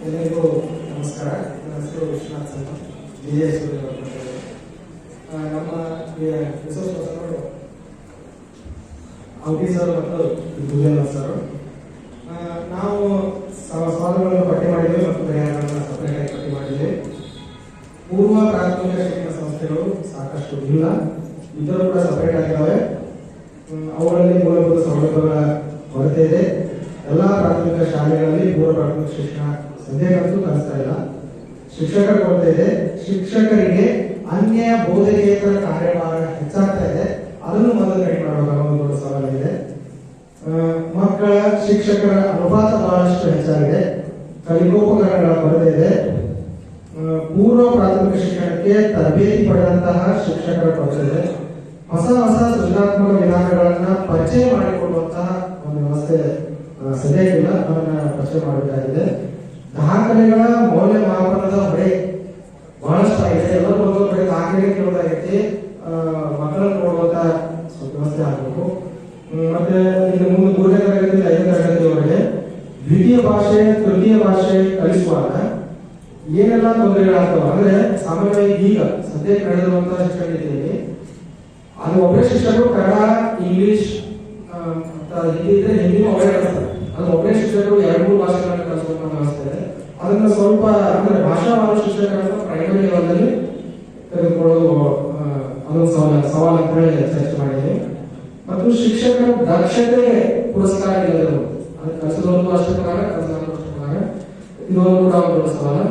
ಎಲ್ಲರಿಗೂ ನಮಸ್ಕಾರ. ನನ್ನ ಹೆಸರು ವಿಶ್ವನಾಥ್ ಅಂತ BJS ನಮ್ಮ ರಿಸೋರ್ಸ್ ಪರ್ಸನ್ಗಳು ಔಟಿ ಸರ್ ಮತ್ತು ಭುಜೇಂದ್ರ ಸರ್. ನಾವು ಸವಾಲುಗಳನ್ನು ಪಟ್ಟಿ ಮಾಡಿದ್ದೇವೆ ಮತ್ತು ಪರಿಹಾರಗಳನ್ನು ಸಪರೇಟ್ ಆಗಿ ಪಟ್ಟಿ ಮಾಡಿದ್ದೇವೆ. ಪೂರ್ವ ಪ್ರಾಥಮಿಕ ಶಿಕ್ಷಣ ಸಂಸ್ಥೆಗಳು ಸಾಕಷ್ಟು ಇಲ್ಲ, ಇದ್ದರೂ ಕೂಡ ಸಪರೇಟ್ ಆಗಿದ್ದಾವೆ. ಅವುಗಳಲ್ಲಿ ಮೂಲಭೂತ ಸೌಲಭ್ಯಗಳ ಕೊರತೆ ಇದೆ. ಎಲ್ಲ ಪ್ರಾಥಮಿಕ ಶಾಲೆಗಳಲ್ಲಿ ಪೂರ್ವ ಪ್ರಾಥಮಿಕ ಶಿಕ್ಷಣ ಸದ್ಯಕ್ಕಂತೂ ಕಲಿಸ್ತಾ ಇಲ್ಲ. ಶಿಕ್ಷಕರ ಕೊರತೆ ಇದೆ. ಶಿಕ್ಷಕರಿಗೆ ಅನ್ಯ ಬೋಧಕೇತರ ಕಾರ್ಯಭಾರ ಹೆಚ್ಚಾಗ್ತಾ ಇದೆ. ಅದನ್ನು ಮೊದಲು ಕಡಿಮೆ ಮಾಡಬೇಕಾದ ಒಂದು ದೊಡ್ಡ ಸವಾಲಿದೆ. ಮಕ್ಕಳ ಶಿಕ್ಷಕರ ಅನುಪಾತ ಬಹಳಷ್ಟು ಹೆಚ್ಚಾಗಿದೆ. ಕಲಿಕೋಪಕರಣಗಳ ಕೊರತೆ ಇದೆ. ಪೂರ್ವ ಪ್ರಾಥಮಿಕ ಶಿಕ್ಷಣಕ್ಕೆ ತರಬೇತಿ ಪಡೆದಂತಹ ಶಿಕ್ಷಕರ ಕೊರತೆ ಇದೆ. ಹೊಸ ಸೃಜನಾತ್ಮಕ ವಿಧಾನಗಳನ್ನ ಪರಿಚಯ ಮಾಡಿಕೊಡುವಂತಹ ಒಂದು ವ್ಯವಸ್ಥೆ ಸದ್ಯಕ್ಕಿಲ್ಲ, ಅದನ್ನ ಪರಿಚಯ ಮಾಡಬೇಕಾಗಿದೆ. ದಾಖಲೆಗಳ ಮೌಲ್ಯಮಾಪನದ ಹೊರೆ ಬಹಳಷ್ಟು ಆಗಿದೆ. ಎಲ್ಲರೂ ಒಂದು ಕಡೆ ದಾಖಲೆ ಕೇಳೋದಾಗೈತಿ, ಮಕ್ಕಳನ್ನು ನೋಡುವಂತ ವ್ಯವಸ್ಥೆ ಆಗಬೇಕು. ಮತ್ತೆ ಇಲ್ಲಿ 3ನೇ ತರಗತಿ 5ನೇ ತರಗತಿಯವರೆಗೆ ದ್ವಿತೀಯ ಭಾಷೆ ತೃತೀಯ ಭಾಷೆ ಕಲಿಸುವಾಗ ಏನೆಲ್ಲ ತೊಂದರೆಗಳಾಗ್ತವೆ ಅಂದ್ರೆ, ಸಾಮಾನ್ಯವಾಗಿ ಈಗ ಸದ್ಯಕ್ಕೆ ನಡೆದಿರುವಂತಹ ಶಿಕ್ಷಣ ನೀತಿಯಲ್ಲಿ ಅದು ಒಬ್ಬರೇ ಶಿಕ್ಷಕರು ಕನ್ನಡ ಇಂಗ್ಲಿಷ್ ಹಿಂದಿ ಇದ್ರೆ ಹಿಂದಿನೂ ಒಬ್ಬರೇ ಕಲಿಸ್ತಾರೆ. ಅದು ಒಬ್ಬರೇ ಶಿಕ್ಷಕರು 2-3 ಭಾಷೆಗಳನ್ನು ಕಲಿಸುವಂತ ವ್ಯವಸ್ಥೆ ಇದೆ. ಅದನ್ನ ಸ್ವಲ್ಪ ಅಂದ್ರೆ ಭಾಷಾವಾರು ಶಿಕ್ಷಕರನ್ನ ಪ್ರೈಮರಿ ಲೆವೆಲ್ನಲ್ಲಿ ತೆಗೆದುಕೊಳ್ಳೋದು ಅದೊಂದು ಸವಾಲು ಅಂತ ಹೇಳಿ ಚರ್ಚೆ ಮಾಡಿದ್ದೀವಿ. ಮತ್ತು ಶಿಕ್ಷಕರ ದಕ್ಷತೆಗೆ ಪುರಸ್ಕಾರ ಇಲ್ಲದಿರುವುದು, ಅದು ಕಲಿಸೋದು ಅಷ್ಟೇ ಪ್ರಕಾರ ಕಲಿಸೋದು ಅಷ್ಟೇ ಪ್ರಕಾರ ಇದೊಂದು ಕೂಡ ಒಂದು ಸವಾಲು.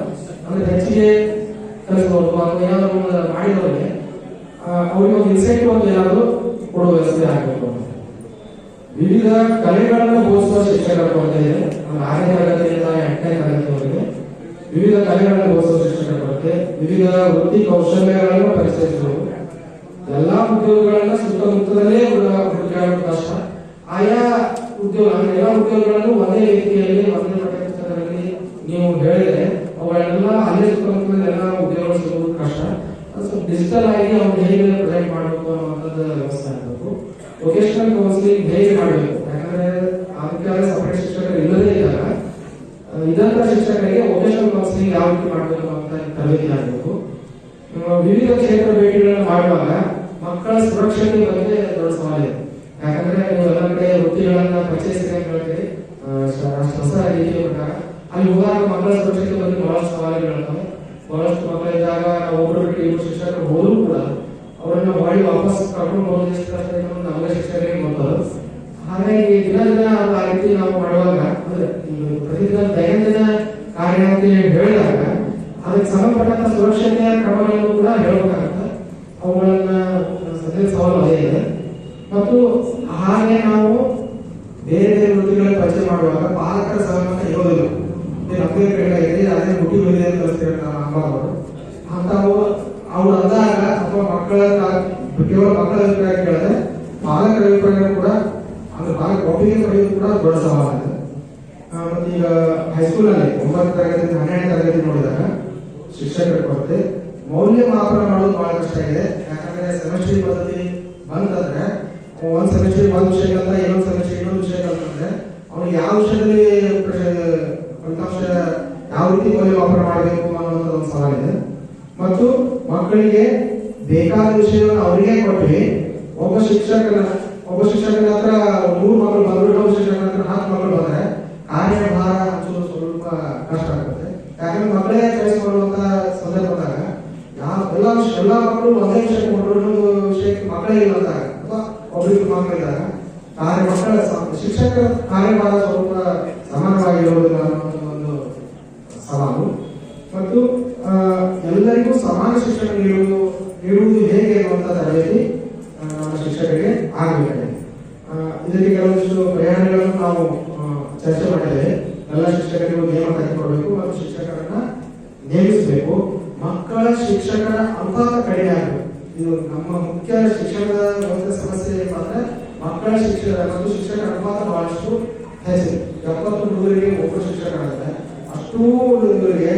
ಅಂದ್ರೆ ಹೆಚ್ಚಿಗೆ ಕಲಿಸಬಹುದು ಅಥವಾ ಏನಾದ್ರು ಮಾಡಿದವರಿಗೆ ಅವರಿಗೆ ಒಂದು ಇನ್ಸೆಂಟಿವ್ ಅಂತ ಏನಾದ್ರು ಕೊಡುವ ವ್ಯವಸ್ಥೆ ಆಗಬೇಕು. ವಿವಿಧ ಕಲೆಗಳನ್ನು ಬೋಧಿಸುವ ಶಿಕ್ಷಕರ ಕೊರತೆ ಇದೆ. 6ನೇ ತರಗತಿಯಿಂದ 8ನೇ ತರಗತಿವರೆಗೆ ವಿವಿಧ ಕಲೆಗಳನ್ನು ಬೋಧಿಸುವ ಶಿಕ್ಷಕರ ಕೊರತೆ. ವಿವಿಧ ವೃತ್ತಿ ಕೌಶಲ್ಯಗಳನ್ನು ಪರಿಚಯಿಸುವುದು. ಎಲ್ಲಾ ಉದ್ಯೋಗಗಳನ್ನ ಸುತ್ತಮುತ್ತಲೇ ಹುಡುಕಾಡೋದು ಕಷ್ಟ. ಆಯಾ ಉದ್ಯೋಗ ಅಂದ್ರೆ ಎಲ್ಲಾ ಉದ್ಯೋಗಗಳನ್ನು ಒಂದೇ ರೀತಿಯಲ್ಲಿ ಒಂದೇ ಪಠ್ಯಪುಸ್ತಕದಲ್ಲಿ ನೀವು ಹೇಳಿದ್ರೆ ಅವುಗಳೆಲ್ಲ ಅಲ್ಲೇ ಸುತ್ತಮುತ್ತಲೇ ಎಲ್ಲ ಉದ್ಯೋಗಗಳು ಸಿಗೋದು ಕಷ್ಟ. ಡಿಜಿಟಲ್ ಆಗಿ ಅವ್ರು ಹೇಗೆ ಪ್ರೊಜೆಕ್ಟ್ ಮಾಡಬೇಕು ಅನ್ನುವಂಥದ್ದು ವ್ಯವಸ್ಥೆ ಆಗಬೇಕು. ವೊಕೇಶನಲ್ ಕೌನ್ಸಿಲಿಂಗ್ ಹೇಗೆ ಮಾಡಬೇಕು, ಯಾಕಂದ್ರೆ ಅದಕ್ಕೆ ಸಪರೇಟ್ ಶಿಕ್ಷಕರು ಇಲ್ಲದೇ ಇದ್ದಾಗ ಇದಂತ ಶಿಕ್ಷಕರಿಗೆ ವೊಕೇಶನಲ್ ಕೌನ್ಸಿಲಿಂಗ್ ಯಾವ ರೀತಿ ಮಾಡಬೇಕು ಅಂತ ತರಬೇತಿ ಆಗಬೇಕು. ವಿವಿಧ ಕ್ಷೇತ್ರ ಭೇಟಿಗಳನ್ನು ಮಾಡುವಾಗ ಮಕ್ಕಳ ಸುರಕ್ಷತೆ ಬಗ್ಗೆ ದೊಡ್ಡ ಸವಾಲಿದೆ. ಯಾಕಂದ್ರೆ ನೀವು ಎಲ್ಲ ಕಡೆ ವೃತ್ತಿಗಳನ್ನ ಪರಿಚಯಿಸಿದ್ರೆ ಅಂತ ಹೇಳ್ತೀರಿ, ಹೊಸ ರೀತಿಯ ಪ್ರಕಾರ ಅಲ್ಲಿ ಹೋದಾಗ ಮಕ್ಕಳ ಸುರಕ್ಷತೆ ಬಗ್ಗೆ ಬಹಳಷ್ಟು ಸವಾಲುಗಳಿರ್ತವೆ. ಬಹಳಷ್ಟು ಮಕ್ಕಳಿದ್ದಾಗ ನಾವು ಒಬ್ಬರು ಬಿಟ್ಟು 2 ಶಿಕ್ಷಕರು ಹೋದ್ರು ಕೂಡ ಅವರನ್ನ ಮಾಡಿ ವಾಪಸ್ ಕರ್ಕೊಂಡು ಹೋಗೋದು ನಮಗೆ ಶಿಕ್ಷಕರಿಗೆ ಗೊತ್ತಲ್ಲ. ಹಾಗಾಗಿ ಹೇಳಬೇಕಾಗುತ್ತೆ. ಅವುಗಳನ್ನ ಸದ್ಯದ ಸವಾಲು ಅದೇ ಇದೆ. ಮತ್ತು ಹಾಗೆ ನಾವು ಬೇರೆ ಬೇರೆ ವೃತ್ತಿಗಳ ಪರಿಚಯ ಮಾಡುವಾಗ ಪಾಲಕರ ಸಹಮತ ಇರೋದಿಲ್ಲ. ನಮಗೆ ಬೇಕಾಗಿದೆ ಅದೇ ಹುಟ್ಟಿ ಬೆಳೆದ ಕಲಿಸ್ತಾರೆ ಅಮ್ಮವರು ಅಂತಾವು ಅವ್ರು ಅಂದಾಗ ಅಥವಾ ಮಕ್ಕಳ ಕೇವಲ ಮಕ್ಕಳ ಅಭಿಪ್ರಾಯ ಕೇಳಿದ್ರೆ ಪಾಲಕರ ಅಭಿಪ್ರಾಯ ಕೂಡ ಅಂದ್ರೆ ಪಾಲಕ ಒಪ್ಪಿಗೆ ಪಡೆಯೋದು ಕೂಡ ದೊಡ್ಡ ಸವಾಲಾಗಿದೆ. ಮತ್ತೆ ಈಗ ಹೈಸ್ಕೂಲಲ್ಲಿ 9ನೇ ತರಗತಿ 12ನೇ ತರಗತಿ ನೋಡಿದಾಗ ಶಿಕ್ಷಕರ ಕೊರತೆ, ಮೌಲ್ಯಮಾಪನ ಮಾಡೋದು ಬಹಳ ಕಷ್ಟ ಇದೆ. ಯಾಕಂದ್ರೆ ಸೆಮಿಸ್ಟ್ರಿ ಪದ್ಧತಿ ಬಂತಂದ್ರೆ ಒಂದ್ ಸೆಮಿಸ್ಟ್ರಿ ಒಂದ್ ವಿಷಯ ಕಲಿತ, ಇನ್ನೊಂದು ಸೆಮಿಸ್ಟ್ರಿ ಇನ್ನೊಂದು ವಿಷಯ ಕಲಿತಂದ್ರೆ ಅವ್ನಿಗೆ ಯಾವ ವಿಷಯದಲ್ಲಿ ಫಲಿತಾಂಶ ಯಾವ ರೀತಿ ಮೌಲ್ಯಮಾಪನ ಮಾಡಬೇಕು ಅನ್ನುವಂಥ ಒಂದು ಸವಾಲಿದೆ. ಮತ್ತು ಮಕ್ಕಳಿಗೆ ಬೇಕಾದ ವಿಷಯವನ್ನು ಅವರಿಗೆ ಕೊಟ್ಟು ಒಬ್ಬ ಶಿಕ್ಷಕನ ಹತ್ರ 3 ಮಕ್ಕಳು ಬಂದ್ರು, ಇನ್ನೊಬ್ಬ ಶಿಕ್ಷಕನ ಹತ್ರ 4 ಮಕ್ಕಳು ಬಂದ್ರೆ ಕಾರ್ಯಭಾರ ಹಂಚೋದು ಸ್ವಲ್ಪ ಕಷ್ಟ ಆಗುತ್ತೆ. ಯಾಕಂದ್ರೆ ಮಕ್ಕಳೇ ಚಾಯ್ಸ್ ಮಾಡುವಂತ ಸಂದರ್ಭದಾಗ ಎಲ್ಲಾ ಮಕ್ಕಳು ಒಂದೇ ವಿಷಯಕ್ಕೆ ಕೊಟ್ಟರು, ಇನ್ನೊಂದು ವಿಷಯಕ್ಕೆ ಮಕ್ಕಳೇ ಇಲ್ಲ ಅಂದಾಗ ಅಥವಾ ಒಬ್ಬರಿಗೆ ಮಕ್ಕಳಿದ್ದಾಗ ಮಕ್ಕಳ ಶಿಕ್ಷಕರ ಕಾರ್ಯಭಾರ ಸ್ವಲ್ಪ ಸಮಾನವಾಗಿರುವುದಿಲ್ಲ ಅನ್ನೋ ಒಂದು ಸವಾಲು. ಮತ್ತು ಎಲ್ಲರಿಗೂ ಸಮಾನ ಶಿಕ್ಷಣ ನೀಡುವುದು ಹೇಗೆ ಅನ್ನುವಂಥ ತರಬೇತಿ ನಮ್ಮ ಶಿಕ್ಷಕರಿಗೆ ಆಗಬೇಕಾಗಿದೆ. ಇದಕ್ಕೆ ಕೆಲವೊಂದಿಷ್ಟು ಪ್ರಯಾಣಗಳನ್ನು ನಾವು ಚರ್ಚೆ ಮಾಡಿದ್ದೇವೆ. ಎಲ್ಲ ಶಿಕ್ಷಕರಿಗೂ ನೇಮಕಾತಿ ಕೊಡಬೇಕು ಮತ್ತು ಶಿಕ್ಷಕರನ್ನ ನೇಮಿಸಬೇಕು. ಮಕ್ಕಳ ಶಿಕ್ಷಕರ ಅನುಪಾತ ಕಡಿಮೆ ಆಗಬೇಕು. ಇದು ನಮ್ಮ ಮುಖ್ಯ ಶಿಕ್ಷಣದ ಒಂದು ಸಮಸ್ಯೆ ಏನಪ್ಪ ಅಂದ್ರೆ ಮಕ್ಕಳ ಶಿಕ್ಷಕರ ಮತ್ತು ಶಿಕ್ಷಕರ ಅನುಪಾತ ಬಹಳಷ್ಟು ಹೆಚ್ಚಿದೆ. 70 ಹುಡುಗರಿಗೆ ಒಬ್ಬ ಶಿಕ್ಷಕರಾಗುತ್ತೆ. ಅಷ್ಟೂ ಹುಡುಗರಿಗೆ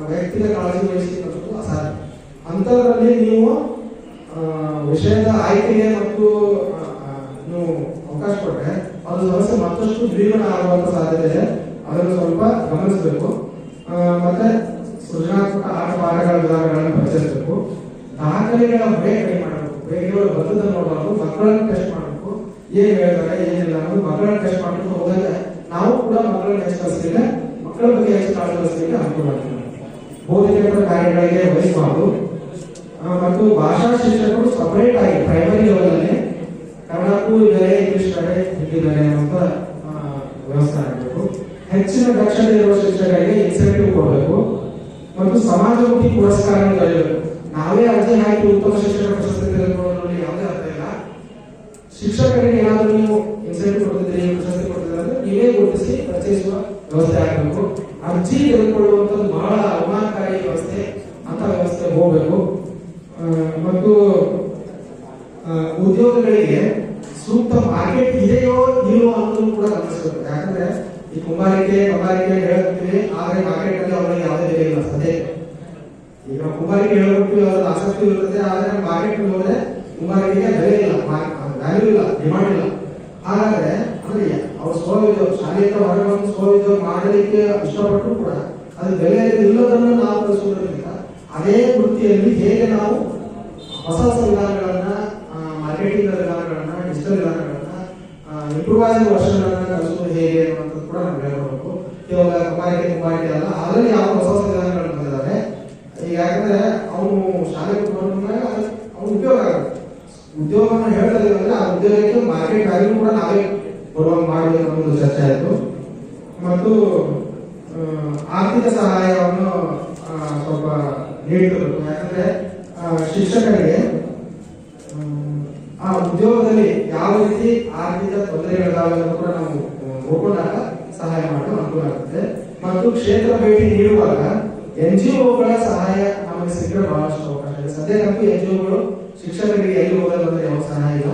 ವೈಯಕ್ತಿಕ ಕಾಳಜಿ ವಹಿಸಿ ಅಸಾಧ್ಯ. ಅಂತದ್ರಲ್ಲಿ ನೀವು ವಿಷಯದ ಆಯ್ಕೆಗೆ ಮತ್ತು ನೀವು ಅವಕಾಶ ಕೊಟ್ಟರೆ ಅದು ಸಮಸ್ಯೆ ಮತ್ತಷ್ಟು ದ್ವಿಗುಣ ಆಗುವಂತ ಸಾಧ್ಯತೆ ಇದೆ. ಅದನ್ನು ಸ್ವಲ್ಪ ಗಮನಿಸಬೇಕು. ಮತ್ತೆ ಸೃಜನಾತ್ಮಕ ಆಟ ಪಾಠಗಳ ವಿಧಾನಗಳನ್ನು ಪರಿಚಯಿಸಬೇಕು. ದಾಖಲೆಗಳ ಹೊರೆ ಕಡಿಮೆ ಮಾಡಬೇಕು. ಬೇರೆಯವರು ಬಂದದನ್ನು ನೋಡಬಾರ್ದು, ಮಕ್ಕಳನ್ನು ಟೆಸ್ಟ್ ಮಾಡಬೇಕು. ಏನ್ ಹೇಳ್ತಾರೆ ಏನಿಲ್ಲ ಅನ್ನೋದು ಮಕ್ಕಳನ್ನ ಟೆಸ್ಟ್ ಮಾಡ್ಕೊಂಡು ಹೋದಾಗ ನಾವು ಕೂಡ ಮಕ್ಕಳನ್ನ ಹೆಚ್ಚು ಕಲಿಸಲಿಲ್ಲ, ಮಕ್ಕಳ ಬಗ್ಗೆ ಹೆಚ್ಚು ಕಾಳಜಿ ವಹಿಸಲಿಕ್ಕೆ ಅನುಕೂಲ ಆಗ್ತದೆ. ಬೋಧಕೇತರ ಕಾರ್ಯಗಳಿಗೆ ವಹಿಸಬಾರ್ದು. ಮತ್ತು ಭಾಷಾ ಶಿಕ್ಷಕರು ಸಪರೇಟ್ ಆಗಿ ಪ್ರೈಮರಿ ಲೆವೆಲ್ ಅಲ್ಲಿ ಕನ್ನಡಕ್ಕೂ ಬೇರೆ, ಇಂಗ್ಲಿಷ್ ಬೇರೆ, ಹಿಂದಿ ಬೇರೆ ಅಂತ ವ್ಯವಸ್ಥೆ ಆಗಬೇಕು. ಹೆಚ್ಚಿನ ದಕ್ಷತೆ ಇರುವ ಶಿಕ್ಷಕರಿಗೆ ಇನ್ಸೆಂಟಿವ್ ಕೊಡಬೇಕು. ಮತ್ತು ಸಮಾಜಮುಖಿ ಪುರಸ್ಕಾರವನ್ನು ಕಲಿಯಬೇಕು. ನಾವೇ ಅರ್ಜಿ ಹಾಕಿ ಉತ್ತಮ ಶಿಕ್ಷಕ ಪ್ರಶಸ್ತಿ ತೆಗೆದುಕೊಳ್ಳೋದ್ರಲ್ಲಿ ಯಾವುದೇ ಅರ್ಥ ಇಲ್ಲ. ಶಿಕ್ಷಕರಿಗೆ ಏನಾದರೂ ನೀವು ಇನ್ಸೆಂಟಿವ್ ಕೊಡ್ತಿದ್ದೀರಿ, ಪ್ರಶಸ್ತಿ ಕೊಡ್ತಿದ್ದೀರಿ ಅಂದ್ರೆ ನೀವೇ ಗುರುತಿಸಿ ಪರಿಚಯಿಸುವ ವ್ಯವಸ್ಥೆ ಆಗಬೇಕು. ಅರ್ಜಿ ತೆಗೆದುಕೊಳ್ಳುವಂಥದ್ದು ಬಹಳ ಅವಮಾನಕಾರಿ ವ್ಯವಸ್ಥೆ, ಅಂತ ವ್ಯವಸ್ಥೆ ಹೋಗಬೇಕು. ಮತ್ತು ಉದ್ಯೋಗಗಳಿಗೆ ಸೂಕ್ತ ಮಾರ್ಕೆಟ್ ಇದೆಯೋ ಇಲ್ಲೋ ಅನ್ನೋದು ಕೂಡ ಗಮನಿಸಬೇಕು. ಯಾಕಂದ್ರೆ ಈ ಕುಂಬಾರಿಕೆ ಹೇಳ್ತೀವಿ, ಆದ್ರೆ ಮಾರ್ಕೆಟ್ ಅಲ್ಲಿ ಅವರಿಗೆ ಯಾವುದೇ ಬೆಲೆ ಇಲ್ಲ. ಸದ್ಯ ಈಗ ಕುಂಬಾರಿಕೆ ಹೇಳ್ಬಿಟ್ಟು ಅವ್ರ ಆಸಕ್ತಿ ಇರ್ತದೆ, ಆದ್ರೆ ಮಾರ್ಕೆಟ್ ಹೋದ್ರೆ ಕುಂಬಾರಿಕೆಗೆ ಬೆಲೆ ಇಲ್ಲ, ವ್ಯಾಲ್ಯೂ ಇಲ್ಲ, ಡಿಮಾಂಡ್ ಇಲ್ಲ. ಹಾಗಾದ್ರೆ ಅಂದ್ರೆ ಅವ್ರು ಸ್ವಉದ್ಯೋಗ ಶಾಲೆಯಿಂದ ಹೊರಗೆ ಬಂದು ಸ್ವಉದ್ಯೋಗ ಮಾಡಲಿಕ್ಕೆ ಇಷ್ಟಪಟ್ಟರು ಕೂಡ ಅದು ಬೆಲೆ ಇಲ್ಲದನ್ನು ನಾವು ಕಲಿಸುವುದರಿಂದ ಅದೇ ವೃತ್ತಿಯಲ್ಲಿ ಹೇಗೆ ನಾವು ಹೊಸ ವಿಧಾನಗಳನ್ನ, ಮಾರ್ಕೆಟಿಂಗ್ ವಿಧಾನಗಳನ್ನ, ಡಿಜಿಟಲ್ ವಿಧಾನಗಳನ್ನ, ಇಂಪ್ರೂವೈಸ್ ವರ್ಷನ್ ಕಲಿಸುವುದು ಹೇಗೆ ಅನ್ನುವಂಥದ್ದು ಕೂಡ ನಾವು ಹೇಳ್ಕೊಡ್ಬೇಕು. ಕೇವಲ ಕುಂಬಾರಿಕೆ ಅಲ್ಲ, ಅದರಲ್ಲಿ ಯಾವ ಹೊಸ ವಿಧಾನಗಳು ಬಂದಿದ್ದಾರೆ. ಈಗ ಯಾಕಂದ್ರೆ ಅವನು ಶಾಲೆ ಬಂದಾಗ ಅವ್ನು ಉಪಯೋಗ ಆಗುತ್ತೆ. ಉದ್ಯೋಗವನ್ನು ಹೇಳ್ತದೆ ಅಂದ್ರೆ ಆ ಉದ್ಯೋಗಕ್ಕೆ ಮಾರ್ಕೆಟ್ ವ್ಯಾಲ್ಯೂ ಕೂಡ ನಾವೇ ಬರುವಂಗೆ ಮಾಡಬೇಕು ಅನ್ನೋದು ಚರ್ಚೆ ಆಯಿತು. ಮತ್ತು ಆರ್ಥಿಕ ಸಹಾಯವನ್ನು ಸ್ವಲ್ಪ ನೀಡಬೇಕು. ಯಾಕಂದ್ರೆ ಶಿಕ್ಷಕರಿಗೆ ಆ ಉದ್ಯೋಗದಲ್ಲಿ ಯಾವ ರೀತಿ ಆರ್ಥಿಕ ತೊಂದರೆಗಳಿದಾವೆ ಅಂತ ಕೂಡ ನಾವು ನೋಡಿಕೊಂಡಾಗ ಸಹಾಯ ಮಾಡಲು ಅನುಕೂಲ ಆಗುತ್ತೆ. ಮತ್ತು ಕ್ಷೇತ್ರ ಭೇಟಿ ನೀಡುವಾಗ NGOಗಳ ಸಹಾಯ ನಮಗೆ ಸಿಕ್ಕರೆ ಬಹಳಷ್ಟು ಅವಕಾಶ ಇದೆ. ಸದ್ಯಕ್ಕಂತೂ NGOಗಳು ಶಿಕ್ಷಕರಿಗೆ ಎಲ್ಲಿ ಹೋಗಲ್ಲ ಅಂದ್ರೆ ಯಾವ ಸಹಾಯ ಇಲ್ಲ.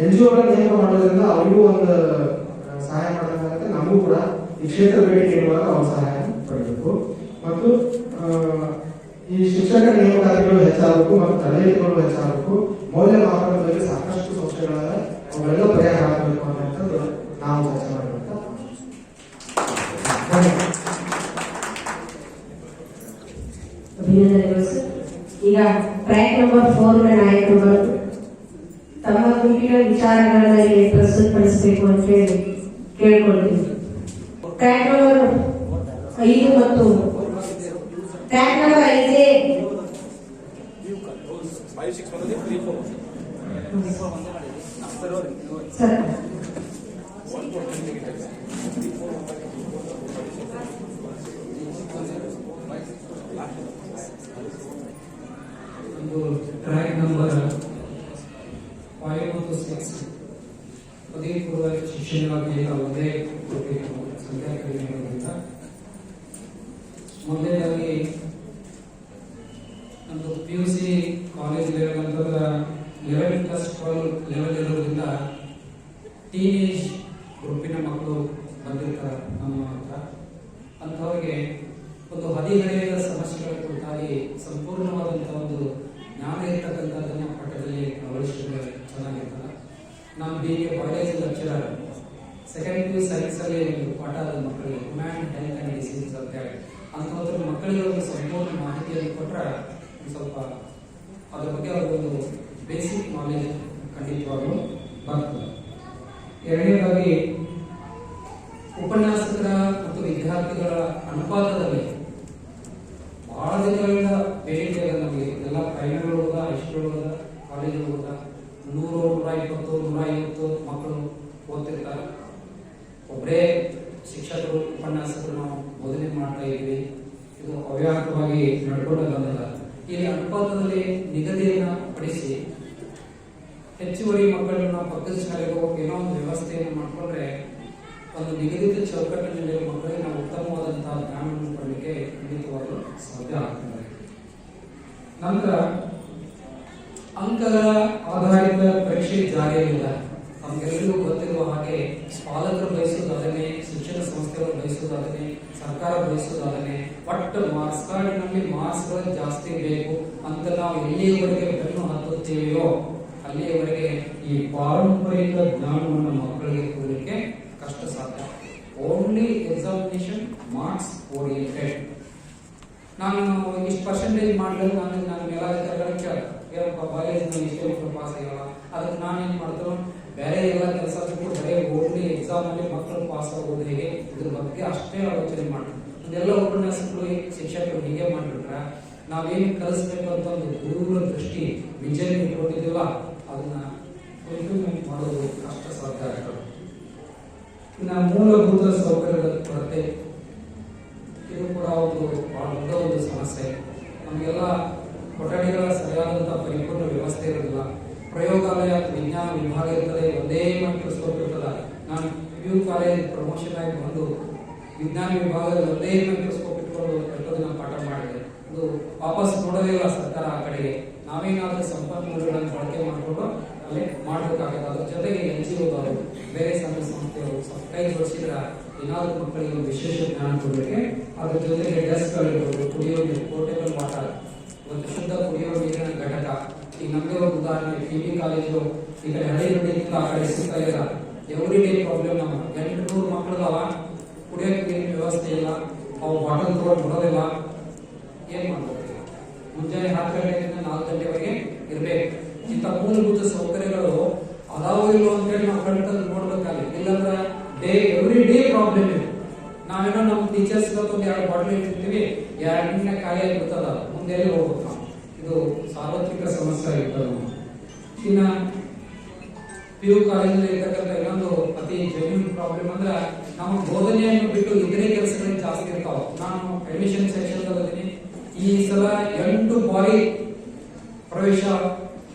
NGOಗಳ ನೇಮಕ ಮಾಡೋದ್ರಿಂದ ಅವರಿಗೂ ಒಂದು ಸಹಾಯ ಮಾಡೋದಾಗುತ್ತೆ, ನಮಗೂ ಕೂಡ ಈ ಕ್ಷೇತ್ರ ಭೇಟಿ ನೀಡುವಾಗ ಅವ್ರ ಸಹಾಯ ಪಡಬೇಕು. ಮತ್ತು ಈ ಶಿಕ್ಷಕರ ನೇಮಕಾತಿಗಳು ಹೆಚ್ಚಾಗಬೇಕು ಮತ್ತು ತರಬೇತಿಗಳು ಹೆಚ್ಚಾಗಬೇಕು. ಮೌಲ್ಯಮಾಪನದ ಬಗ್ಗೆ ಸಾಕಷ್ಟು ಸಂಸ್ಥೆಗಳಿವೆ, ಅವೆಲ್ಲ ಪರಿಹಾರ ಆಗಬೇಕು ಅನ್ನೋಂಥದ್ದು ನಾವು ಚರ್ಚೆ ಮಾಡಬೇಕು. ಅಭಿನಂದನೆಗಳು ಸರ್. ಈಗ ಟ್ರ್ಯಾಕ್ ನಂಬರ್ 4 ನ ನಾಯಕರು ತಮ್ಮ ಗುಂಪಿನ ವಿಚಾರಗಳನ್ನ ಇಲ್ಲಿ ಪ್ರಸ್ತುತಪಡಿಸಬೇಕು ಅಂತ ಹೇಳಿ ಕೇಳ್ಕೊಳ್ತೀವಿ. ಟ್ರ್ಯಾಕ್ ನಂಬರ್ 5 ಮತ್ತು ಟ್ರ್ಯಾಕ್ ನಂಬರ್ 5 ಸರ್ ಒಂದು ಪದವಿ ಪೂರ್ವ ಶಿಕ್ಷಣವಾಗಿ ಈಗ ಒಂದೇ ಸಂಖ್ಯಾ ಕಡಿಮೆ ಇರೋದ್ರಿಂದ ಮೊದಲನೇದಾಗಿ ನಮ್ಮದು PUC ಕಾಲೇಜ್ ಲೆವೆಲ್ ಅಂತಂದ್ರೆ 11+12 ಲೆವೆಲ್ ಇರೋದ್ರಿಂದ ಟೀನೇಜ್ ಗ್ರೂಪಿನ ಮಕ್ಕಳು ಬಂದಿರ್ತಾರೆ ನಮ್ಮ ಹತ್ರ. ಅಂಥವ್ರಿಗೆ ಒಂದು ಹದಿಹರೆಯದ ಸಮಸ್ಯೆಗಳ ಕುರಿತಾಗಿ ಸಂಪೂರ್ಣವಾದಂತಹ ಒಂದು ಜ್ಞಾನ ಇರ್ತಕ್ಕಂಥದ್ದನ್ನ ಪಾಠದಲ್ಲಿ ಅಳವಡಿಸಿದ್ರೆ ಚೆನ್ನಾಗಿರ್ತದೆ. ನಾನು BA biology lecturer, second PU science ಅಲ್ಲಿ ಒಂದು ಪಾಠ ಆದ ಮಕ್ಕಳಿಗೆ ಹ್ಯೂಮನ್ ಹೆಲ್ತ್ ಅಂಡ್ ಡಿಸೀಸ್ ಅಂತ ಹೇಳಿ ಅಂಥವ್ರ ಮಕ್ಕಳಿಗೆ ಒಂದು ಸಂಪೂರ್ಣ ಮಾಹಿತಿಯನ್ನು ಕೊಟ್ಟರೆ ಸ್ವಲ್ಪ ಅದ್ರ ಬಗ್ಗೆ ಅವರೊಂದು ಬೇಸಿಕ್ ನಾಲೆಜ್ ಖಂಡಿತವಾಗ್ಲೂ ಬರ್ತದೆ. ಎರಡನೇದಾಗಿ ಉಪನ್ಯಾಸಕರ ಮತ್ತು ವಿದ್ಯಾರ್ಥಿಗಳ ಅನುಪಾತದಲ್ಲಿ ಬಹಳ ದಿನಗಳಿಂದ ಬೇಡಿಕೆ ಇದೆ ನಮಗೆ. ಎಲ್ಲ ಪ್ರೈಮರಿ ಹೋದ, ಹೈಸ್ಕೂಲ್ ಹೋದ, ಕಾಲೇಜ್ ಹೋದ 100, 120, 150 ಮಕ್ಕಳು ಓದ್ತಿರ್ತಾರೆ. ಒಬ್ಬರೇ ಶಿಕ್ಷಕರು ಉಪನ್ಯಾಸಕರು ನಾವು ಬೋಧನೆ ಮಾಡ್ತಾ ಇದ್ದೀವಿ. ಇದು ಅವ್ಯಾಹತವಾಗಿ ನಡ್ಕೊಂಡು ಬಂದಿಲ್ಲ. ಇಲ್ಲಿ ಅನುಪಾತದಲ್ಲಿ ನಿಗದಿಯನ್ನ ಪಡಿಸಿ ಹೆಚ್ಚುವರಿ ಮಕ್ಕಳನ್ನ ಪಕ್ಕದ ಶಾಲೆಗೆ ಏನೋ ಒಂದು ವ್ಯವಸ್ಥೆಯನ್ನು ಮಾಡಿಕೊಂಡ್ರೆ ಒಂದು ನಿಗದಿತ ಚೌಕಟ್ಟಿನಲ್ಲಿರುವ ಮಕ್ಕಳಿಗೆ ನಾವು ಉತ್ತಮವಾದಂತಹ ಜ್ಞಾನವನ್ನು ಪಡೆಯಲಿಕ್ಕೆ ಖಂಡಿತವಾಗಲು ಸಾಧ್ಯ ಆಗ್ತದೆ. ನಂತರ ಅಂಕಗಳ ಆಧಾರಿತ ಪರೀಕ್ಷೆ ಜಾರಿಯಲ್ಲಿಲ್ಲ. ನಮಗೆಲ್ಲರಿಗೂ ಗೊತ್ತಿರುವ ಹಾಗೆ ಪಾಲಕರು ಬಯಸುವುದು ಅದನ್ನೇ, ಶಿಕ್ಷಣ ಸಂಸ್ಥೆಗಳು ಬಯಸುವುದು ಅದನ್ನೇ, ಸರ್ಕಾರ ಬಯಸುವುದು ಅದನ್ನೇ. ಒಟ್ಟು ಮಾರ್ಕ್ಸ್ ಕಾರ್ಡಿನಲ್ಲಿ ಮಾರ್ಕ್ಸ್ಗಳು ಜಾಸ್ತಿ ಬೇಕು ಅಂತ ನಾವು ಎಲ್ಲಿಯವರೆಗೆ ಬೆನ್ನು ಹತ್ತುತ್ತೇವೆಯೋ ಅಲ್ಲಿಯವರೆಗೆ ಈ ಪಾರಂಪರಿಕ ಜ್ಞಾನವನ್ನು ಮಕ್ಕಳಿಗೆ ಕೊಡಲಿಕ್ಕೆ ಕಷ್ಟ ಸಾಧ್ಯ. Only examination marks oriented. ನಾನು ಇಷ್ಟು ಪರ್ಸೆಂಟೇಜ್ ಮಾಡಲು ನಾನು ಮೇಲಾಧಿಕಾರಿಗಳ ಕೇಳಪ್ಪ ಬಯಾಲಜಿ ಇಷ್ಟೇ ಮಕ್ಕಳು ಪಾಸ್ ಆಗ್ಯಾವ, ಅದಕ್ಕೆ ನಾನೇನು ಮಾಡ್ತೇವೆ ಬೇರೆ ಎಲ್ಲ ಕೆಲಸ ಬಿಟ್ಟು ಬರೀ ಓನ್ಲಿ ಎಕ್ಸಾಮ್ ಅಲ್ಲಿ ಮಕ್ಕಳು ಪಾಸ್ ಆಗೋದು ಹೇಗೆ ಇದ್ರ ಬಗ್ಗೆ ಅಷ್ಟೇ ಆಲೋಚನೆ ಮಾಡ್ತೀವಿ. ಇದೆಲ್ಲ ಉಪನ್ಯಾಸಕರು ಶಿಕ್ಷಕರು ಹೀಗೆ ಮಾಡಿಬಿಟ್ರೆ ನಾವೇನು ಕಲಿಸ್ಬೇಕು ಅಂತ ಒಂದು ದೂರ ದೃಷ್ಟಿ ವಿಜನ್ ಇಟ್ಕೊಂಡಿದ್ದೀವಲ್ಲ ಅದನ್ನ ಇಂಪ್ಲಿಮೆಂಟ್ ಮಾಡೋದು ಕಷ್ಟ ಸಾಧ್ಯ ಆಗ್ತದೆ. ಇನ್ನು ಮೂಲಭೂತ ಸೌಕರ್ಯದ ಕೊರತೆ, ಇದು ಕೂಡ ಒಂದು ಬಹಳ ದೊಡ್ಡ ಒಂದು ಸಮಸ್ಯೆ. ನಮಗೆಲ್ಲ ಕೊಠಡಿಗಳ ಸರಿಯಾದಂತಹ ಪರಿಪೂರ್ಣ ವ್ಯವಸ್ಥೆ ಇರೋದಿಲ್ಲ. ಪ್ರಯೋಗಾಲಯ ವಿಜ್ಞಾನ ವಿಭಾಗ ಇರ್ತದೆ, ಒಂದೇ ಮೈಕ್ರೋಸ್ಕೋಪ್ ಇರ್ತದೆ. ನಾನು PU ಕಾಲೇಜ್ ಪ್ರಮೋಷನ್ ಆಗಿ ಬಂದು ವಿಜ್ಞಾನ ವಿಭಾಗದಲ್ಲಿ ಒಂದೇ ಮೈಕ್ರೋಸ್ಕೋಪ್ ಇಟ್ಕೊಂಡು ನಾನು ಪಾಠ ಮಾಡಿದೆ. ಇದು ವಾಪಸ್ ನೋಡೋದೇ ಇಲ್ಲ ಸರ್ಕಾರ ಆ ಕಡೆಗೆ. ನಾವೇನಾದ್ರೂ ಸಂಪನ್ಮೂಲಗಳನ್ನು ಬಳಕೆ ಮಾಡಿಕೊಂಡು ಅಲ್ಲೇ ಮಾಡಬೇಕಾಗುತ್ತೆ. ಅದ್ರ ಜೊತೆಗೆ NGOದವರು, ಬೇರೆ ಸಂಘ ಸಂಸ್ಥೆಗಳು ಕೈ ಜೋಡಿಸಿದ್ರೆ ಏನಾದ್ರೂ ಮಕ್ಕಳಿಗೆ ಒಂದು ವಿಶೇಷ ಜ್ಞಾನ ಕೊಡಲಿಕ್ಕೆ. ಅದ್ರ ಜೊತೆಗೆ ಡೆಸ್ಕ್ಗಳಿರ್ಬೋದು, ಕುಡಿಯೋ ನೀರು, ಪೋರ್ಟೇಬಲ್ ವಾಟರ್, ಒಂದು ಶುದ್ಧ ಕುಡಿಯೋ ನೀರಿನ ಘಟಕ. ಈಗ ನಮಗೆ ಒಂದು ಉದಾಹರಣೆ, PB ಕಾಲೇಜು ಈ ಕಡೆ ಹಳ್ಳಿಗಳಿಂದ ಆ ಕಡೆ ಸಿಗ್ತಾ ಇಲ್ಲ. Every day problem. ನಮ್ಮ 800 ಮಕ್ಕಳದಾವ, ಕುಡಿಯೋಕೆ ನೀರಿನ ವ್ಯವಸ್ಥೆ ಇಲ್ಲ, ಅವು ಬಾಟಲ್ ತಗೊಂಡು ಬಿಡೋದಿಲ್ಲ. ಏನ್ ಮಾಡ್ಬೇಕು? ಮುಂಜಾನೆ 10 ಗಂಟೆಯಿಂದ 4 ಗಂಟೆವರೆಗೆ ಇರಬೇಕು. ಇಂಥ ಮೂಲಭೂತ ಸೌಕರ್ಯಗಳು ಅದಾವ ಇಲ್ಲೋ ಅಂತೇಳಿ ನಾವು ಕಣ್ತಂದು ನೋಡ್ಬೇಕಾಗಿ. ಇಲ್ಲಾಂದ್ರೆ ಎವ್ರಿ ಡೇ ಪ್ರಾಬ್ಲಮ್ ಇದೆ. ನಾವೇನೋ ನಮ್ಮ ಟೀಚರ್ಸ್ ಒಂದು 2 ಬಾಟಲ್ ಇಟ್ಟಿರ್ತೀವಿ, 2 ಗಂಟೆ ಖಾಲಿ ಆಗಿರ್ತದ, ಮುಂದೆ ಎಲ್ಲಿ ಹೋಗ್ಬೇಕು ನಾವು? ಇದು ಸಾರ್ವತ್ರಿಕ ಸಮಸ್ಯೆ ಆಗಿರ್ತದೆ. ಇನ್ನ PU ಕಾಲೇಜಲ್ಲಿ ಇರ್ತಕ್ಕಂಥ ಇನ್ನೊಂದು ಅತಿ ಜೆನ್ಯೂನ್ ಪ್ರಾಬ್ಲಮ್ ಅಂದ್ರೆ ನಮ್ಮ ಬೋಧನೆಯನ್ನು ಬಿಟ್ಟು ಇತರೆ ಕೆಲಸಗಳು ಜಾಸ್ತಿ ಇರ್ತಾವ. ನಾನು ಅಡ್ಮಿಷನ್ ಸೆಕ್ಷನ್ ಅಲ್ಲಿದ್ದೀನಿ. ಈ ಸಲ 8 ಬಾರಿ ಪ್ರವೇಶ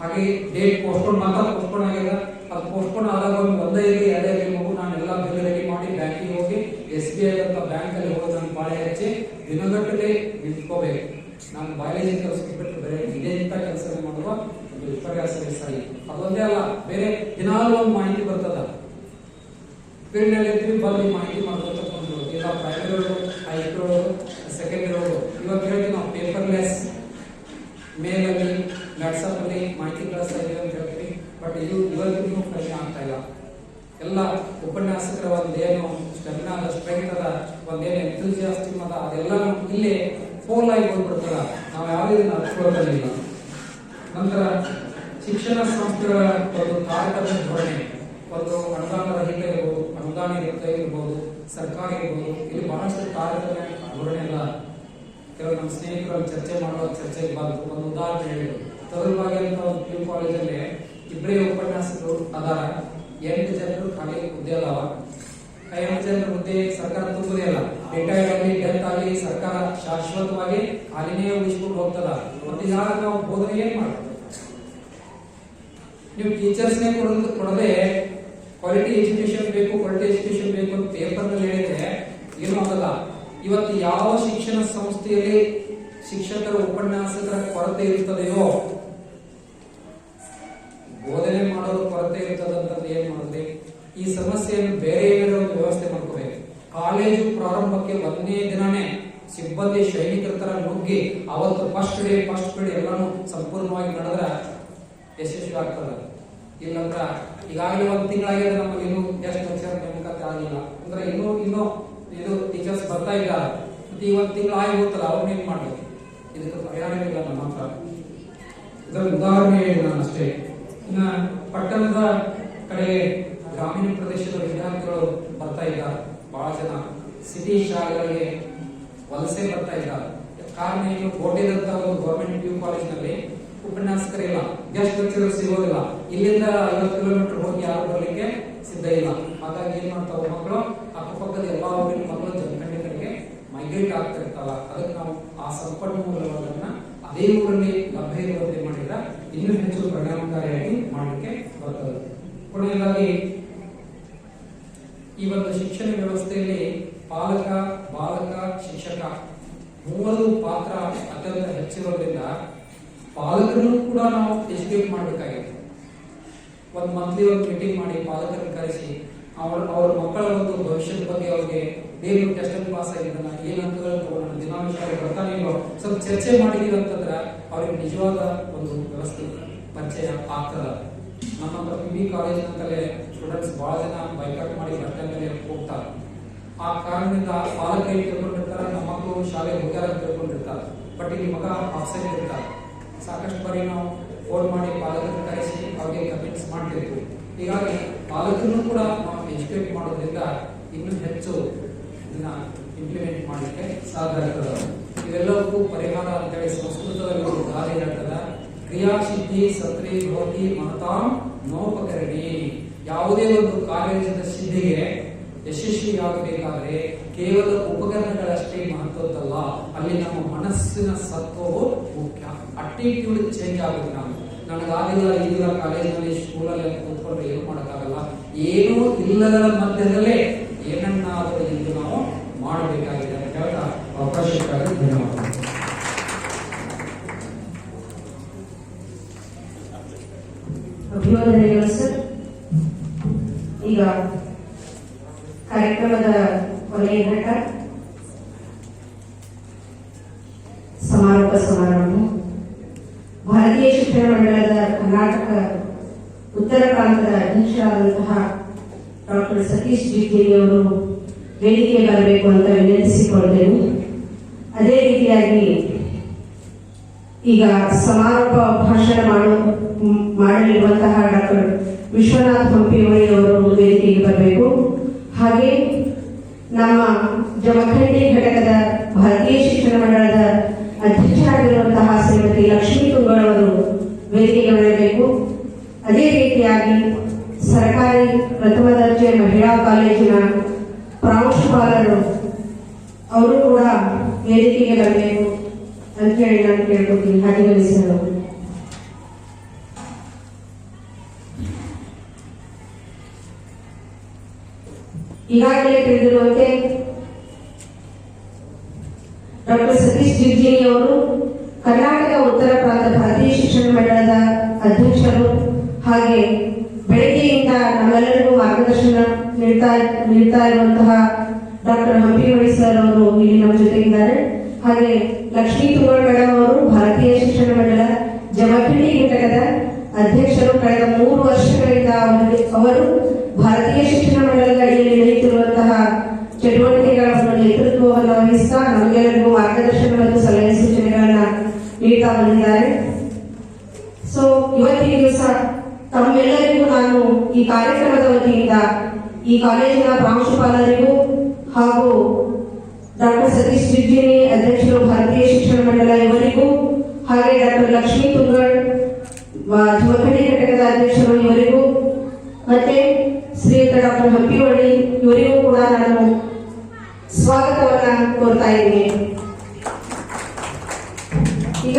ಹಾಗೆ ಡೇಟ್ ಪೋಸ್ಟ್ಪೋನ್ ಆಗಿದೆ. ಅದು ಪೋಸ್ಟ್ಪೋನ್ ಆದಾಗ ಒಂದೇ ಇರಲಿ ಎರಡೇ ಇರಲಿ ಮಗು ನಾನೆಲ್ಲ ಬಿಲ್ ರೆಡಿ ಮಾಡಿ ಬ್ಯಾಂಕಿಗೆ ಹೋಗಿ SBI ಅಂತ ಬ್ಯಾಂಕ್ ಅಲ್ಲಿ ಹೋಗಿ ನಾನು ಬಾಳೆ ಹಚ್ಚಿ ದಿನಗಟ್ಟಲೆ ನಿಂತ್ಕೋಬೇಕು. ನಾನು ಬಯಾಲಜಿ ಕೆಲಸ ಬಿಟ್ಟು ಬೇರೆ ಇದೇ ಇಂಥ ಕೆಲಸ ಮಾಡುವ ಒಂದು ವಿಪರ್ಯಾಸ ಸರಿ. ಅದೊಂದೇ ಅಲ್ಲ, ಬೇರೆ ದಿನಾಲೂ ಒಂದು ಮಾಹಿತಿ ಬರ್ತದ. ಫೀಲ್ಡ್ ಅಲ್ಲಿ ಇರ್ತೀವಿ, ಬಂದು ಮಾಹಿತಿ ಮಾಡ್ಕೊಳ್ತಕ್ಕಂಥದ್ದು. ಇಲ್ಲ ಪ್ರೈಮರಿ, ಹೈಸ್ಕೂಲ್, ಸೆಕೆಂಡರಿ ಇವಾಗ ಹೇಳ್ತೀವಿ ನಾವು ಪೇಪರ್ಲೆಸ್ ಮೇಲ್ ಅಲ್ಲಿ ವಾಟ್ಸ್ಆಪ್ ಅಲ್ಲಿ ಮಾಹಿತಿ ಕಳಿಸ್ತಾ ಇದೀವಿ ಅಂತ ಹೇಳ್ತೀವಿ. ಬಟ್ ಇದು ಇವತ್ತಿಗೂ ಕಡಿಮೆ ಆಗ್ತಾ ಇಲ್ಲ. ಎಲ್ಲ ಉಪನ್ಯಾಸಕರ ಒಂದೇನು ಸ್ಟೆಮಿನಾ ಅದ, ಸ್ಟ್ರೆಂತ್ ಅದ, ಒಂದೇನು ಎಂಥೂಸಿಯಾಸ್ಟಿಕ್ ಅದ, ಅದೆಲ್ಲ ಇಲ್ಲೇ ಫೋನ್ ಆಗಿ ಬಂದ್ಬಿಡ್ತದ. ನಾವು ಯಾವುದೇ ಅರ್ಥಕೊಳ್ಳೋದಿಲ್ಲ. ನಂತರ ಶಿಕ್ಷಣ ಸಂಸ್ಥೆಗಳ ಒಂದು ತಾರತಮ್ಯ ಧೋರಣೆ, ಒಂದು ಅನುದಾನ ರಹಿತ ಇರ್ಬೋದು, ಅನುದಾನ ಇರ್ಬೋದು, ಸರ್ಕಾರ ಇರ್ಬೋದು, ಇಲ್ಲಿ ಬಹಳಷ್ಟು ತಾರತಮ್ಯ ಧೋರಣೆ ಎಲ್ಲ. ಕೆಲವು ನಮ್ಮ ಸ್ನೇಹಿತರು ಚರ್ಚೆ ಮಾಡುವ ಚರ್ಚೆಗೆ ಬಂದು ಒಂದು ಉದಾಹರಣೆ ಹೇಳಿದ್ರು. ತರುವಾಗೆ ಅಂತ ಒಂದು PU ಕಾಲೇಜಲ್ಲಿ 2 ಉಪನ್ಯಾಸಕರು ಅದಾರ, 8 ಜನರು ಖಾಲಿ ಹುದ್ದೆ ಅದಾವ. 5 ಜನರ ಹುದ್ದೆ ಸರ್ಕಾರ ತುಂಬುದೇ ಇಲ್ಲ. ರಿಟೈರ್ಡ್ ಆಗಲಿ, ಡೆತ್ ಆಗಲಿ, ಸರ್ಕಾರ ಶಾಶ್ವತವಾಗಿ ಖಾಲಿನೇ ಉಳಿಸ್ಕೊಂಡು ಹೋಗ್ತದ. ಮತ್ತೆ ಯಾರು ನಾವು ಬೋಧನೆ ಏನ್ ಮಾಡ್ತೀವಿ? ನೀವು ಟೀಚರ್ಸ್ನೇ ಕೊಡದೆ ಕ್ವಾಲಿಟಿ ಎಜುಕೇಶನ್ ಬೇಕು ಅಂತ ಪೇಪರ್ ನಲ್ಲಿ ಹೇಳಿದ್ರೆ ಏನೂ ಆಗಲ್ಲ. ಇವತ್ತು ಯಾವ ಶಿಕ್ಷಣ ಸಂಸ್ಥೆಯಲ್ಲಿ ಶಿಕ್ಷಕರ ಉಪನ್ಯಾಸಕರ ಕೊರತೆ ಇರ್ತದೆಯೋ, ಬೋಧನೆ ಮಾಡೋರು ಕೊರತೆ ಇರ್ತದಂತಂದ್ರೆ ಏನ್ ಮಾಡಿದ್ರೆ ಈ ಸಮಸ್ಯೆಯನ್ನು ಬೇರೆ ಏನಾದ್ರು ಒಂದು ವ್ಯವಸ್ಥೆ ಮಾಡ್ಕೋಬೇಕು. ಕಾಲೇಜು ಪ್ರಾರಂಭಕ್ಕೆ ಒಂದನೇ ದಿನನೇ ಸಿಬ್ಬಂದಿ ಸೈನಿಕರ ತರ ನುಗ್ಗಿ ಅವತ್ತು ಫಸ್ಟ್ ಡೇ ಎಲ್ಲಾನು ಸಂಪೂರ್ಣವಾಗಿ ನಡೆದ್ರೆ ಯಶಸ್ವಿ ಆಗ್ತದೆ. ಇಲ್ಲಂದ್ರ ಈಗಾಗಲೇ ಒಂದು ತಿಂಗಳಾಗಿದೆ, ನಮಗೆ ಇನ್ನೂ ಗೆಸ್ಟ್ ಲೆಕ್ಚರ್ ನೇಮಕಾತಿ ಆಗಿಲ್ಲ ಅಂದ್ರೆ ಇನ್ನೂ ಇದು ಟೀಚರ್ಸ್ ಬರ್ತಾ ಇದ್ದಾರೆ. ಮತ್ತೆ ಈ ಒಂದು ತಿಂಗಳು ಆಗಿ ಹೋಗ್ತಲ್ಲ, ಅವ್ರನ್ನ ಏನ್ ಮಾಡ್ಬೇಕು? ಇದಕ್ಕೆ ಪರಿಹಾರವಿಲ್ಲ ನಮ್ಮ ಹತ್ರ. ಇದರ ಉದಾಹರಣೆ ನಾನು ಅಷ್ಟೇ. ಇನ್ನ ಪಟ್ಟಣದ ಕಡೆ ಗ್ರಾಮೀಣ ಪ್ರದೇಶದ ವಿದ್ಯಾರ್ಥಿಗಳು ಬರ್ತಾ ಇದ್ದಾರೆ, ಬಹಳ ಜನ ಸಿಟಿ ಶಾಲೆಗಳಿಗೆ ವಲಸೆ ಬರ್ತಾ ಇದ್ದಾರೆ. ಕಾರಣ ಏನು? ಕೋಟೆದಂತ ಒಂದು ಗವರ್ಮೆಂಟ್ PU ಕಾಲೇಜಿನಲ್ಲಿ ಉಪನ್ಯಾಸಕರಿಲ್ಲ, ಗೆಸ್ಟ್ ಲೆಕ್ಚರರ್ ಸಿಗೋದಿಲ್ಲ. ಇಲ್ಲಿಂದ 50 ಕಿಲೋಮೀಟರ್ ಹೋಗಿ ಯಾರು ಬರಲಿಕ್ಕೆ ಸಿದ್ಧ ಇಲ್ಲ. ಹಾಗಾಗಿ ಏನ್ ಮಾಡ್ತಾವ ಮಕ್ಕಳು, ಅಕ್ಕಪಕ್ಕದ ಎಲ್ಲಾ ಊರಿನ ಮಕ್ಕಳು ಜನಸಂಖ್ಯೆ ಕಡೆಗೆ ಮೈಗ್ರೇಟ್ ಆಗ್ತಾ ಇರ್ತಾವ. ಅದಕ್ಕೆ ನಾವು ಆ ಸಂಪನ್ಮೂಲಗಳನ್ನ ಅದೇ ಊರಲ್ಲಿ ಲಭ್ಯ ಇರುವಂತೆ ಮಾಡಿದ್ರೆ ಇನ್ನೂ ಹೆಚ್ಚು ಪರಿಣಾಮಕಾರಿಯಾಗಿ ಮಾಡಲಿಕ್ಕೆ ಬರ್ತದೆ. ಕೊನೆಯದಾಗಿ ಈ ಒಂದು ಶಿಕ್ಷಣ ವ್ಯವಸ್ಥೆಯಲ್ಲಿ ಪಾಲಕ, ಬಾಲಕ, ಶಿಕ್ಷಕ ಮೂವರು ಪಾತ್ರ ಅತ್ಯಂತ ಹೆಚ್ಚಿರೋದ್ರಿಂದ ಪಾಲಕರನ್ನು ಕೂಡ ನಾವು ಎಜುಕೇಟ್ ಮಾಡಬೇಕಾಗಿದೆ. ಒಂದು ಮಂತ್ಲಿ ಒಂದು ಮೀಟಿಂಗ್ ಮಾಡಿ ಪಾಲಕರನ್ನು ಕರೆಸಿ ಅವ್ರ ಮಕ್ಕಳ ಒಂದು ಭವಿಷ್ಯದ ಬಗ್ಗೆ ಅವ್ರಿಗೆ ಏನು ಟೆಸ್ಟ್ ಪಾಸ್ ಆಗಿದ್ದಾನ, ಏನ್ ಅಂಕಗಳು ತಗೊಂಡ, ದಿನಾಂಶ ಬರ್ತಾನೆ ಇಲ್ಲೋ ಸ್ವಲ್ಪ ಚರ್ಚೆ ಮಾಡಿದೀವಿ ಅಂತಂದ್ರೆ ಅವ್ರಿಗೆ ನಿಜವಾದ ಒಂದು ವ್ಯವಸ್ಥೆ ಪರಿಚಯ ಆಗ್ತದ. ನಮ್ಮ PB ಕಾಲೇಜಿನಂತಲೇ ಸ್ಟೂಡೆಂಟ್ಸ್ ಬಹಳ ಜನ ಬೈಕಾಟ್ ಮಾಡಿ ಬಸ್ ಸ್ಟ್ಯಾಂಡ್ ಮೇಲೆ ಹೋಗ್ತಾರೆ. ಆ ಕಾರಣದಿಂದ ಪಾಲಕರಿಗೆ ತಿಳ್ಕೊಂಡಿರ್ತಾರೆ, ನಮ್ಮ ಮಕ್ಕಳು ಶಾಲೆ ಹೋಗ್ಯಾರ ಅಂತ ತಿಳ್ಕೊಂಡಿರ್ತಾರೆ. ಬಟ್ ಇಲ್ಲಿ ಮಗ ಆಬ್ಸೆಂಟ್ ಇರ್ತಾರೆ. ಸಾಕಷ್ಟು ಬಾರಿ ನಾವು ಫೋನ್ ಮಾಡಿ ಪಾಲಕರನ್ನು ಕರೆಸಿ ಅವ್ರಿಗೆ ಕನ್ವಿನ್ಸ್ ಮಾಡ್ತಿರ್ತೀವಿ. ಹೀಗಾಗಿ ಪಾಲಕರನ್ನು ಕೂಡ ನಾವು ಎಜುಕೇಟ್ ಮಾಡೋದ್ರಿಂದ ಇನ್ನೂ ಹೆಚ್ಚು ಇದನ್ನ ಇಂಪ್ಲಿಮೆಂಟ್ ಮಾಡಲಿಕ್ಕೆ ಸಾಧ್ಯ ಆಗ್ತದೆ. ಇವೆಲ್ಲವಕ್ಕೂ ಪರಿಹಾರ ಅಂತೇಳಿ ಸಂಸ್ಕೃತದಲ್ಲಿ ಒಂದು ಗಾದೆ ಹೇಳ್ತದ, ಕ್ರಿಯಾಸಿದ್ಧಿ ಸತ್ರಿ ಭವತಿ ಮಹತಾಂ ನೋಪಕರಣಿ. ಯಾವುದೇ ಒಂದು ಕಾರ್ಯದ ಸಿದ್ಧಿಗೆ ಯಶಸ್ವಿಯಾಗಬೇಕಾದ್ರೆ ಕೇವಲ ಉಪಕರಣಗಳಷ್ಟೇ ಮಹತ್ವದ್ದಲ್ಲ, ಅಲ್ಲಿ ನಮ್ಮ ಮನಸ್ಸಿನ ಸತ್ವವು ಮುಖ್ಯ. ಅಟಿಟ್ಯೂಡ್ ಚೇಂಜ್ ಆಗುತ್ತೆ. ನನಗಾಗಿಲ್ಲ, ಈಗಿಲ್ಲ, ಕಾಲೇಜಿನಲ್ಲಿ ಸ್ಕೂಲಲ್ಲಿ ಕೂತ್ಕೊಂಡ್ರೆ ಏನು ಮಾಡೋಕ್ಕಾಗಲ್ಲ. ಏನೂ ಇಲ್ಲದರ ಮಧ್ಯದಲ್ಲೇ ಏನನ್ನಾದರೂ ಎಂದು ನಾವು ಮಾಡಬೇಕಾಗಿದೆ ಅಂತ ಹೇಳ್ತಾ ಅವಕಾಶಕ್ಕಾಗಿ ಧನ್ಯವಾದ. ಅಭಿನಂದನೆಗಳು ಸರ್. ಈಗ ಕಾರ್ಯಕ್ರಮದ ಕೊನೆಯ ಘಟ್ಟ ಸಮಾರೋಪ ಸಮಾರಂಭ. ಭಾರತೀಯ ಶಿಕ್ಷಣ ಮಂಡಳದ ಕರ್ನಾಟಕ ಉತ್ತರ ಪ್ರಾಂತದ ಅಧ್ಯಕ್ಷರಾದಂತಹ ಡಾಕ್ಟರ್ ಸತೀಶ್ ಜಿಗ್ಗೇರಿ ಅವರು ವೇದಿಕೆ ಬರಬೇಕು ಅಂತ ವಿನಂತಿಸಿಕೊಳ್ತೇನೆ. ಅದೇ ರೀತಿಯಾಗಿ ಈಗ ಸಮಾರೋಪ ಭಾಷಣ ಮಾಡಲಿರುವಂತಹ ಡಾಕ್ಟರ್ ವಿಶ್ವನಾಥ್ ಹಂಪಿಹೊಳಿ ಅವರು ವೇದಿಕೆಗೆ ಬರಬೇಕು. ಹಾಗೆ ನಮ್ಮ ಜಮಖಂಡಿ ಘಟಕದ ಭಾರತೀಯ ಶಿಕ್ಷಣ ಮಂಡಳದ ಅಧ್ಯಕ್ಷರಾಗಿರುವಂತಹ ಶ್ರೀಮತಿ ಲಕ್ಷ್ಮೀ ತುಂಗಳ ಅವರು ವೇದಿಕೆಗೆ ಬರಬೇಕು. ಅದೇ ರೀತಿಯಾಗಿ ಸರ್ಕಾರಿ ಪ್ರಥಮ ದರ್ಜೆ ಮಹಿಳಾ ಕಾಲೇಜಿನ ಪ್ರಾಂಶುಪಾಲರು ಅವರು ಕೂಡ ವೇದಿಕೆಗೆ ಬರಬೇಕು ಅಂತ ಹೇಳಿ ನಾನು ಕೇಳ್ಕೊತೀನಿ. ಹಾಗೆಗಳಿಸಲು ಈಗಾಗಲೇ ತಿಳಿದಿರುವಂತೆ ಡಾಕ್ಟರ್ ಸತೀಶ್ ಜಿಗ್ಗೇರಿ ಅವರು ಕರ್ನಾಟಕ ಉತ್ತರ ಪ್ರಾಂತ ಭಾರತೀಯ ಶಿಕ್ಷಣ ಮಂಡಳದ ಅಧ್ಯಕ್ಷರು. ಹಾಗೆ ಬೆಳಗ್ಗೆಯಿಂದ ನಮ್ಮೆಲ್ಲರಿಗೂ ಮಾರ್ಗದರ್ಶನ ನೀಡ್ತಾ ಇರುವಂತಹ ಡಾಕ್ಟರ್ ಹಂಪಿಹೊಳಿ ಸರ್ ಅವರು ಇಲ್ಲಿ ನಮ್ಮ ಜೊತೆಗಿದ್ದಾರೆ. ಹಾಗೆ ಲಕ್ಷ್ಮೀ ತುಂಗಳ ಮೇಡಮ್ ಅವರು ಭಾರತೀಯ ಶಿಕ್ಷಣ ಮಂಡಳ ಜಮಖಂಡಿ ಘಟಕದ ಅಧ್ಯಕ್ಷರು. ಕಳೆದ 3 ವರ್ಷಗಳಿಂದ ಅವರು ಭಾರತೀಯ ಶಿಕ್ಷಣ ಮಂಡಳದ ಅಡಿಯಲ್ಲಿ ನಡೆಯುತ್ತಿರುವಂತಹ ಚಟುವಟಿಕೆಗಳ ನೇತೃತ್ವವನ್ನು ವಹಿಸ್ತಾ ನಮಗೆಲ್ಲರಿಗೂ ಮಾರ್ಗದರ್ಶನ ಮತ್ತು ಸಲಹೆ ಸೂಚನೆಗಳನ್ನ ನೀಡ್ತಾ ಬಂದಿದ್ದಾರೆ. ಸೊ ಇವತ್ತಿನ ದಿವಸ ತಮ್ಮೆಲ್ಲರಿಗೂ ನಾನು ಈ ಕಾರ್ಯಕ್ರಮದ ವತಿಯಿಂದ ಈ ಕಾಲೇಜಿನ ಪ್ರಾಂಶುಪಾಲರಿಗೂ ಹಾಗೂ ಡಾಕ್ಟರ್ ಸತೀಶ್ ಜಿಗ್ಗೇರಿ ಅಧ್ಯಕ್ಷರು ಭಾರತೀಯ ಶಿಕ್ಷಣ ಮಂಡಳ ಇವರಿಗೂ, ಹಾಗೆ ಡಾಕ್ಟರ್ ಲಕ್ಷ್ಮೀ ತುಂಗಳ್ ಜಮಖಂಡಿ ಘಟಕದ ಅಧ್ಯಕ್ಷರು ಇವರಿಗೂ, ಮತ್ತೆ ಶ್ರೀಯುತ ಡಾಕ್ಟರ್ ಹಂಪಿಹೊಳಿ ಇವರಿಗೂ ಕೂಡ ನಾನು ಸ್ವಾಗತವನ್ನ ಕೋರ್ತಾ ಇದ್ದೀನಿ. ಈಗ